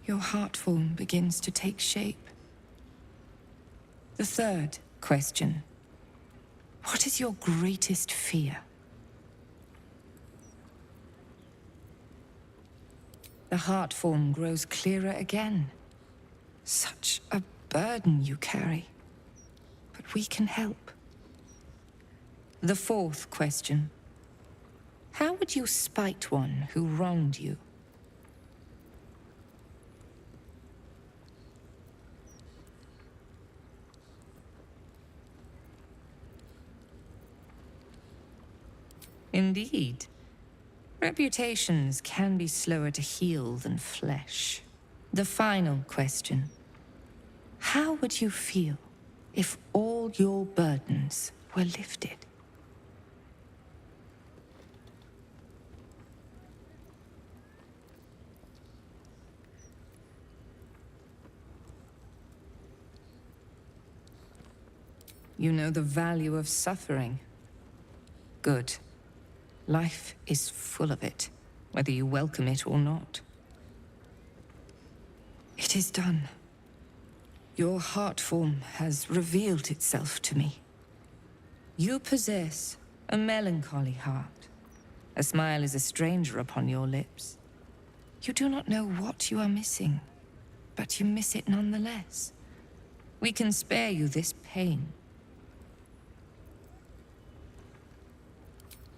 Your heart form begins to take shape. The third question. What is your greatest fear? The heart form grows clearer again. Such a burden you carry. But we can help. The fourth question. How would you spite one who wronged you? Indeed. Reputations can be slower to heal than flesh. The final question. How would you feel if all your burdens were lifted? You know the value of suffering. Good. Life is full of it, whether you welcome it or not. It is done. Your heart form has revealed itself to me. You possess a melancholy heart. A smile is a stranger upon your lips. You do not know what you are missing, but you miss it nonetheless. We can spare you this pain.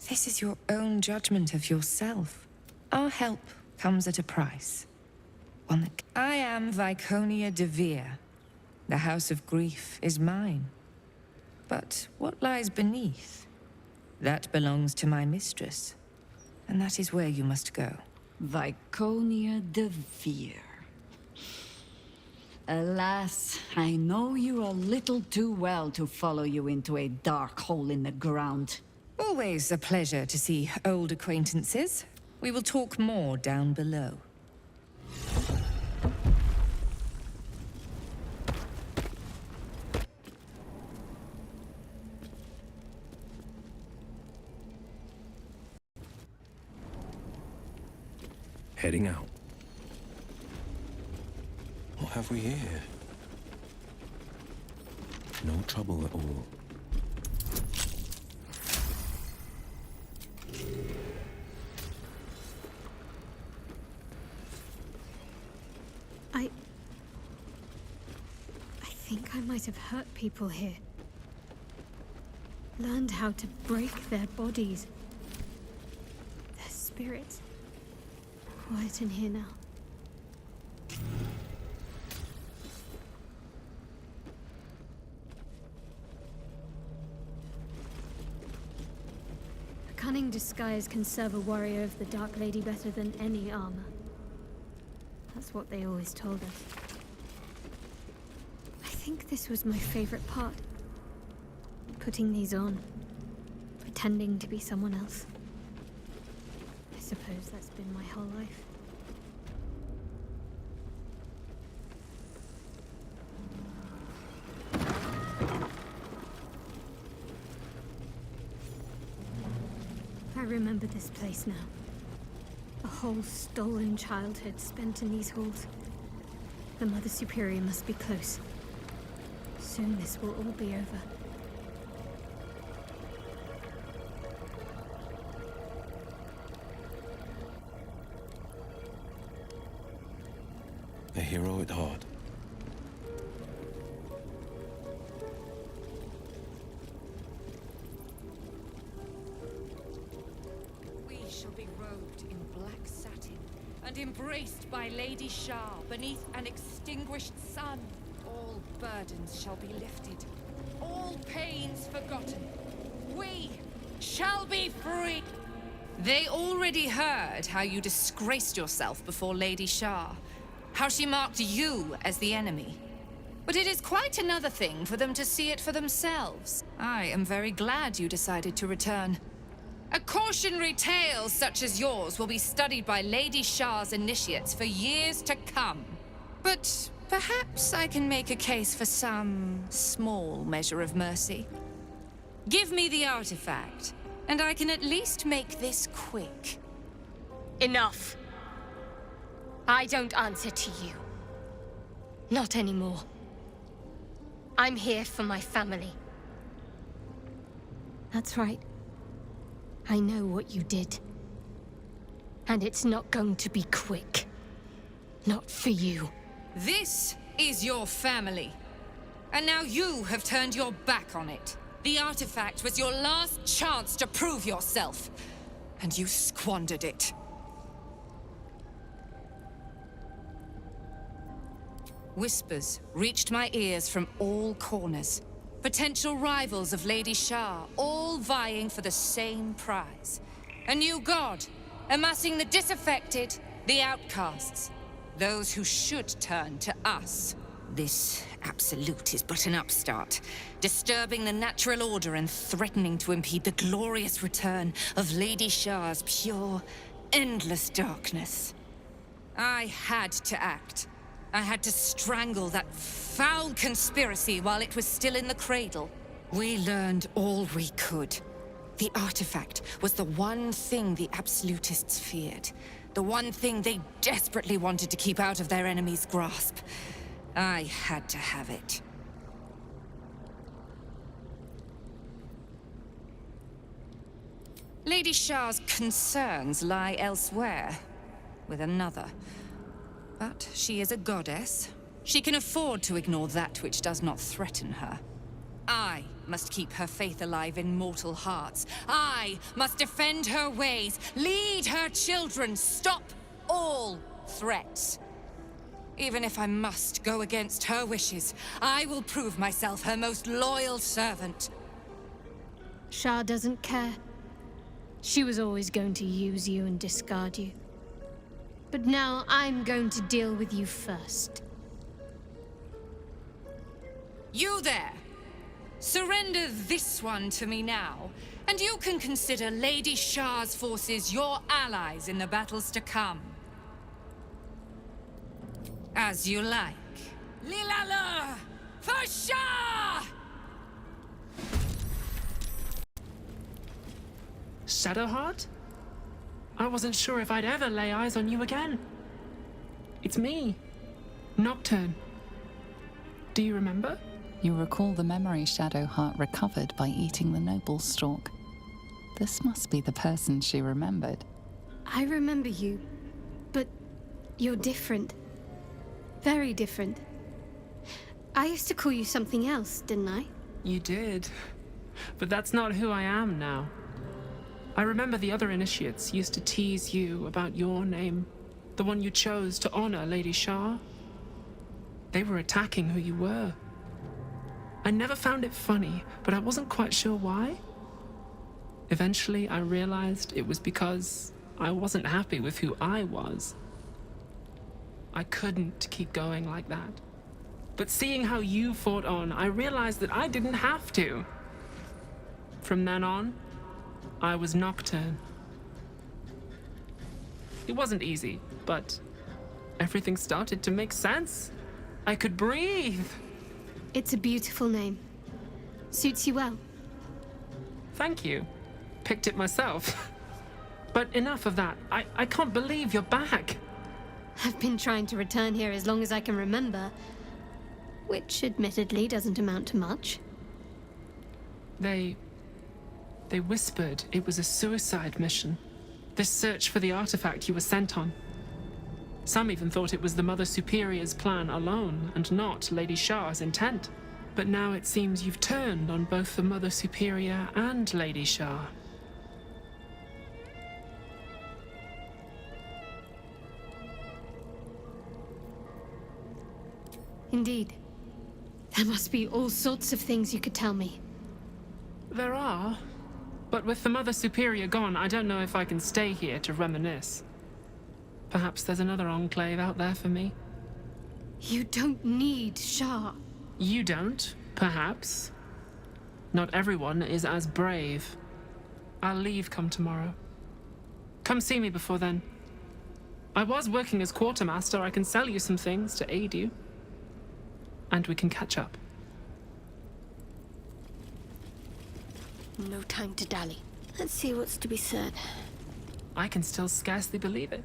This is your own judgment of yourself. Our help comes at a price. One that... I am Viconia de Vere. The House of Grief is mine. But what lies beneath? That belongs to my mistress. And that is where you must go. Viconia de Vere. Alas, I know you a little too well to follow you into a dark hole in the ground. Always a pleasure to see old acquaintances. We will talk more down below. Heading out. What have we here? No trouble at all. I think I might have hurt people here. Learned how to break their bodies. Their spirits. Quiet in here now. A cunning disguise can serve a warrior of the Dark Lady better than any armor. That's what they always told us. I think this was my favorite part. Putting these on. Pretending to be someone else. I suppose that's been my whole life. I remember this place now. A whole stolen childhood spent in these halls. The Mother Superior must be close. Soon this will all be over. A hero at heart. We shall be robed in black satin and embraced by Lady Shah beneath an extinguished sun. All burdens shall be lifted, all pains forgotten. We shall be free! They already heard how you disgraced yourself before Lady Shah. How she marked you as the enemy. But it is quite another thing for them to see it for themselves. I am very glad you decided to return. A cautionary tale such as yours will be studied by Lady Shah's initiates for years to come. But perhaps I can make a case for some small measure of mercy. Give me the artifact, and I can at least make this quick. Enough. I don't answer to you. Not anymore. I'm here for my family. That's right. I know what you did. And it's not going to be quick. Not for you. This is your family. And now you have turned your back on it. The artifact was your last chance to prove yourself. And you squandered it. Whispers reached my ears from all corners. Potential rivals of Lady Shah, all vying for the same prize. A new god, amassing the disaffected, the outcasts. Those who should turn to us. This absolute is but an upstart, disturbing the natural order and threatening to impede the glorious return of Lady Shah's pure, endless darkness. I had to act. I had to strangle that foul conspiracy while it was still in the cradle. We learned all we could. The artifact was the one thing the absolutists feared. The one thing they desperately wanted to keep out of their enemy's grasp. I had to have it. Lady Shah's concerns lie elsewhere, with another. But she is a goddess. She can afford to ignore that which does not threaten her. I must keep her faith alive in mortal hearts. I must defend her ways, lead her children, stop all threats. Even if I must go against her wishes, I will prove myself her most loyal servant. Shah doesn't care. She was always going to use you and discard you. But now I'm going to deal with you first. You there! Surrender this one to me now, and you can consider Lady Shah's forces your allies in the battles to come. As you like. Lilala! For Shah! Shadowheart? I wasn't sure if I'd ever lay eyes on you again. It's me, Nocturne. Do you remember? You recall the memory Shadowheart recovered by eating the noble stalk. This must be the person she remembered. I remember you, but you're different. Very different. I used to call you something else, didn't I? You did. But that's not who I am now. I remember the other initiates used to tease you about your name, the one you chose to honor Lady Shar. They were attacking who you were. I never found it funny, but I wasn't quite sure why. Eventually, I realized it was because I wasn't happy with who I was. I couldn't keep going like that. But seeing how you fought on, I realized that I didn't have to. From then on, I was Nocturne. It wasn't easy, but everything started to make sense. I could breathe. It's a beautiful name. Suits you well. Thank you. Picked it myself. But enough of that. I can't believe you're back. I've been trying to return here as long as I can remember, which admittedly doesn't amount to much. They whispered it was a suicide mission. This search for the artifact you were sent on. Some even thought it was the Mother Superior's plan alone, and not Lady Shar's intent. But now it seems you've turned on both the Mother Superior and Lady Shar. Indeed. There must be all sorts of things you could tell me. There are. But with the Mother Superior gone, I don't know if I can stay here to reminisce. Perhaps there's another enclave out there for me. You don't need Shar. You don't, perhaps. Not everyone is as brave. I'll leave come tomorrow. Come see me before then. I was working as quartermaster. I can sell you some things to aid you. And we can catch up. No time to dally. Let's see what's to be said. I can still scarcely believe it.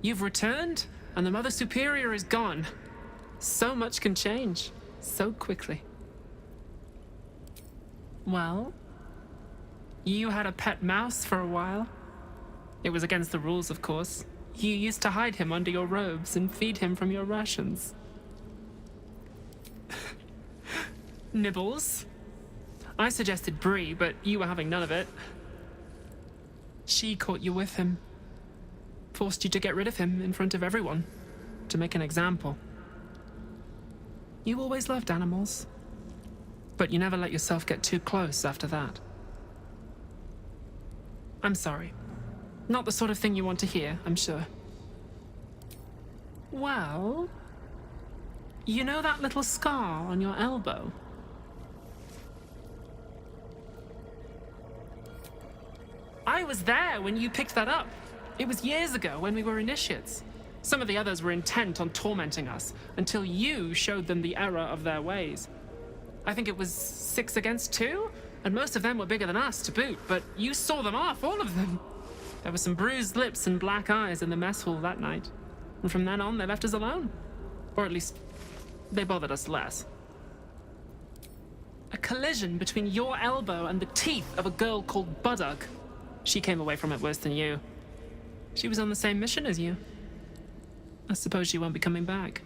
You've returned, and the Mother Superior is gone. So much can change, so quickly. Well, you had a pet mouse for a while. It was against the rules, of course. You used to hide him under your robes and feed him from your rations. Nibbles. I suggested Bree, but you were having none of it. She caught you with him. Forced you to get rid of him in front of everyone. To make an example. You always loved animals. But you never let yourself get too close after that. I'm sorry. Not the sort of thing you want to hear, I'm sure. Well... You know that little scar on your elbow? I was there when you picked that up. It was years ago when we were initiates. Some of the others were intent on tormenting us until you showed them the error of their ways. I think it was 6 against 2, and most of them were bigger than us to boot, but you saw them off, all of them. There were some bruised lips and black eyes in the mess hall that night. And from then on, they left us alone. Or at least, they bothered us less. A collision between your elbow and the teeth of a girl called Baldur. She came away from it worse than you. She was on the same mission as you. I suppose she won't be coming back.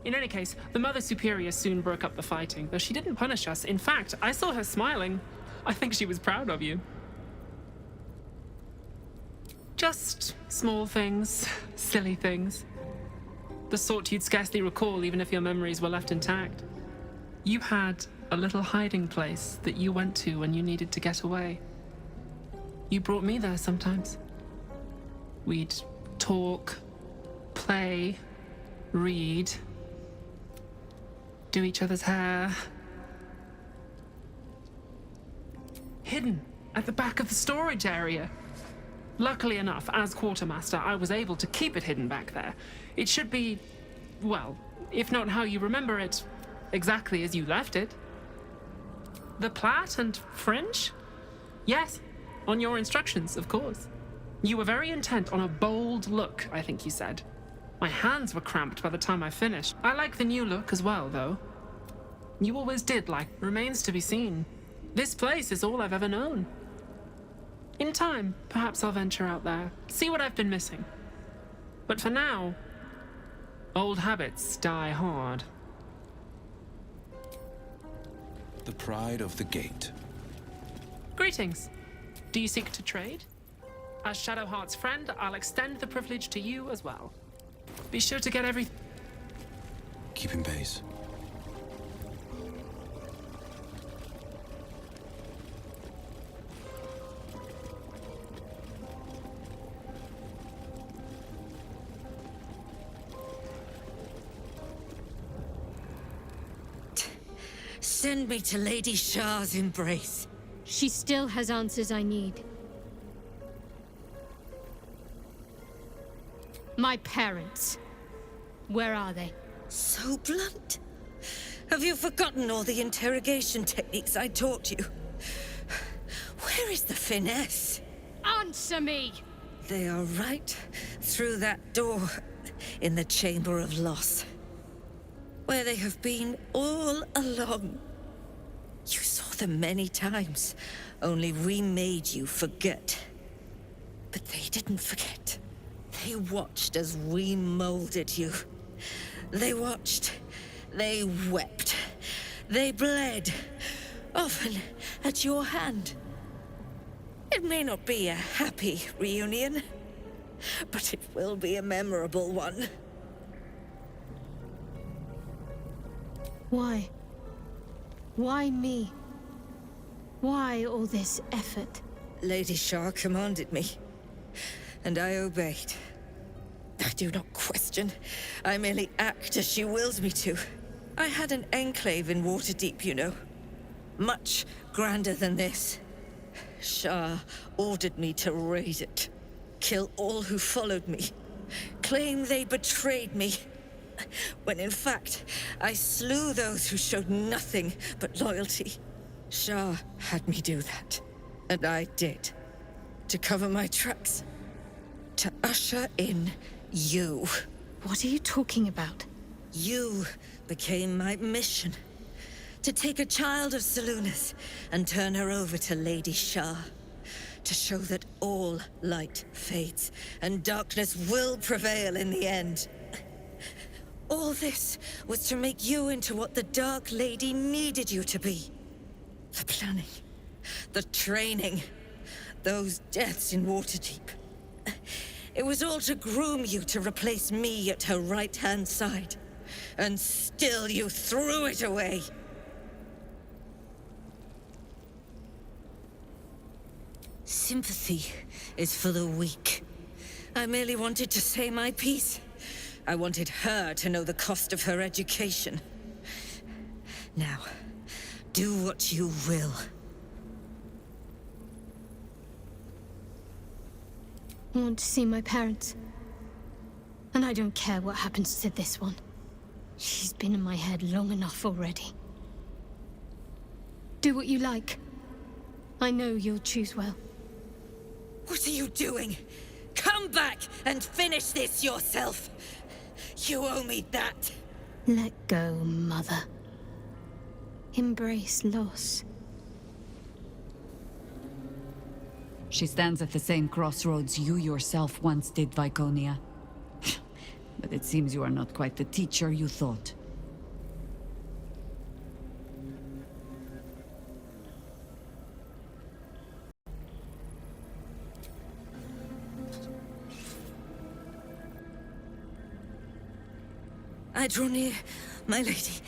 In any case, the Mother Superior soon broke up the fighting, though she didn't punish us. In fact, I saw her smiling. I think she was proud of you. Just small things, silly things. The sort you'd scarcely recall even if your memories were left intact. You had a little hiding place that you went to when you needed to get away. You brought me there sometimes. We'd talk, play, read, do each other's hair. Hidden at the back of the storage area. Luckily enough, as quartermaster, I was able to keep it hidden back there. It should be, well, if not how you remember it, exactly as you left it. The plait and fringe? Yes, on your instructions, of course. You were very intent on a bold look, I think you said. My hands were cramped by the time I finished. I like the new look as well, though. You always did like. Remains to be seen. This place is all I've ever known. In time, perhaps I'll venture out there, see what I've been missing. But for now, old habits die hard. the pride of the gate. Greetings. Do you seek to trade? As Shadowheart's friend, I'll extend the privilege to you as well. Be sure to get everything. Keeping pace. Send me to Lady Shah's embrace. She still has answers I need. My parents. Where are they? So blunt. Have you forgotten all the interrogation techniques I taught you? Where is the finesse? Answer me! They are right through that door in the Chamber of Loss, where they have been all along. You saw them many times, only we made you forget. But they didn't forget. They watched as we molded you. They watched. They wept. They bled. Often at your hand. It may not be a happy reunion, but it will be a memorable one. Why? Why me? Why all this effort? Lady Shah commanded me, and I obeyed. I do not question. I merely act as she wills me to. I had an enclave in Waterdeep, you know. Much grander than this. Shah ordered me to raid it. Kill all who followed me. Claim they betrayed me. When in fact, I slew those who showed nothing but loyalty. Shah had me do that. And I did. To cover my tracks. To usher in you. What are you talking about? You became my mission. To take a child of Seluna's and turn her over to Lady Shah. To show that all light fades and darkness will prevail in the end. All this was to make you into what the Dark Lady needed you to be. The planning, the training, those deaths in Waterdeep. It was all to groom you to replace me at her right-hand side. And still you threw it away. Sympathy is for the weak. I merely wanted to say my piece. I wanted her to know the cost of her education. Now, do what you will. I want to see my parents. And I don't care what happens to this one. She's been in my head long enough already. Do what you like. I know you'll choose well. What are you doing? Come back and finish this yourself. You owe me that. Let go, Mother. Embrace loss. She stands at the same crossroads you yourself once did, Viconia. But it seems you are not quite the teacher you thought. I draw near, my lady.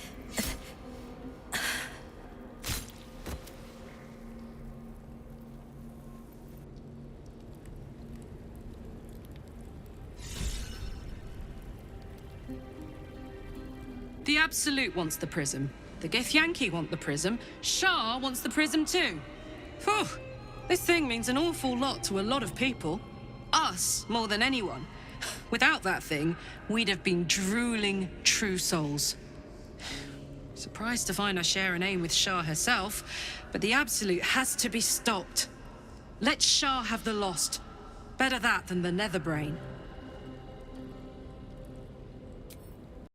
The Absolute wants the prism. The Githyanki want the prism. Shah wants the prism too. Phew! This thing means an awful lot to a lot of people. Us, more than anyone. Without that thing, we'd have been drooling true souls. Surprised to find I share an aim with Shah herself, but the Absolute has to be stopped. Let Shah have the Lost. Better that than the Netherbrain.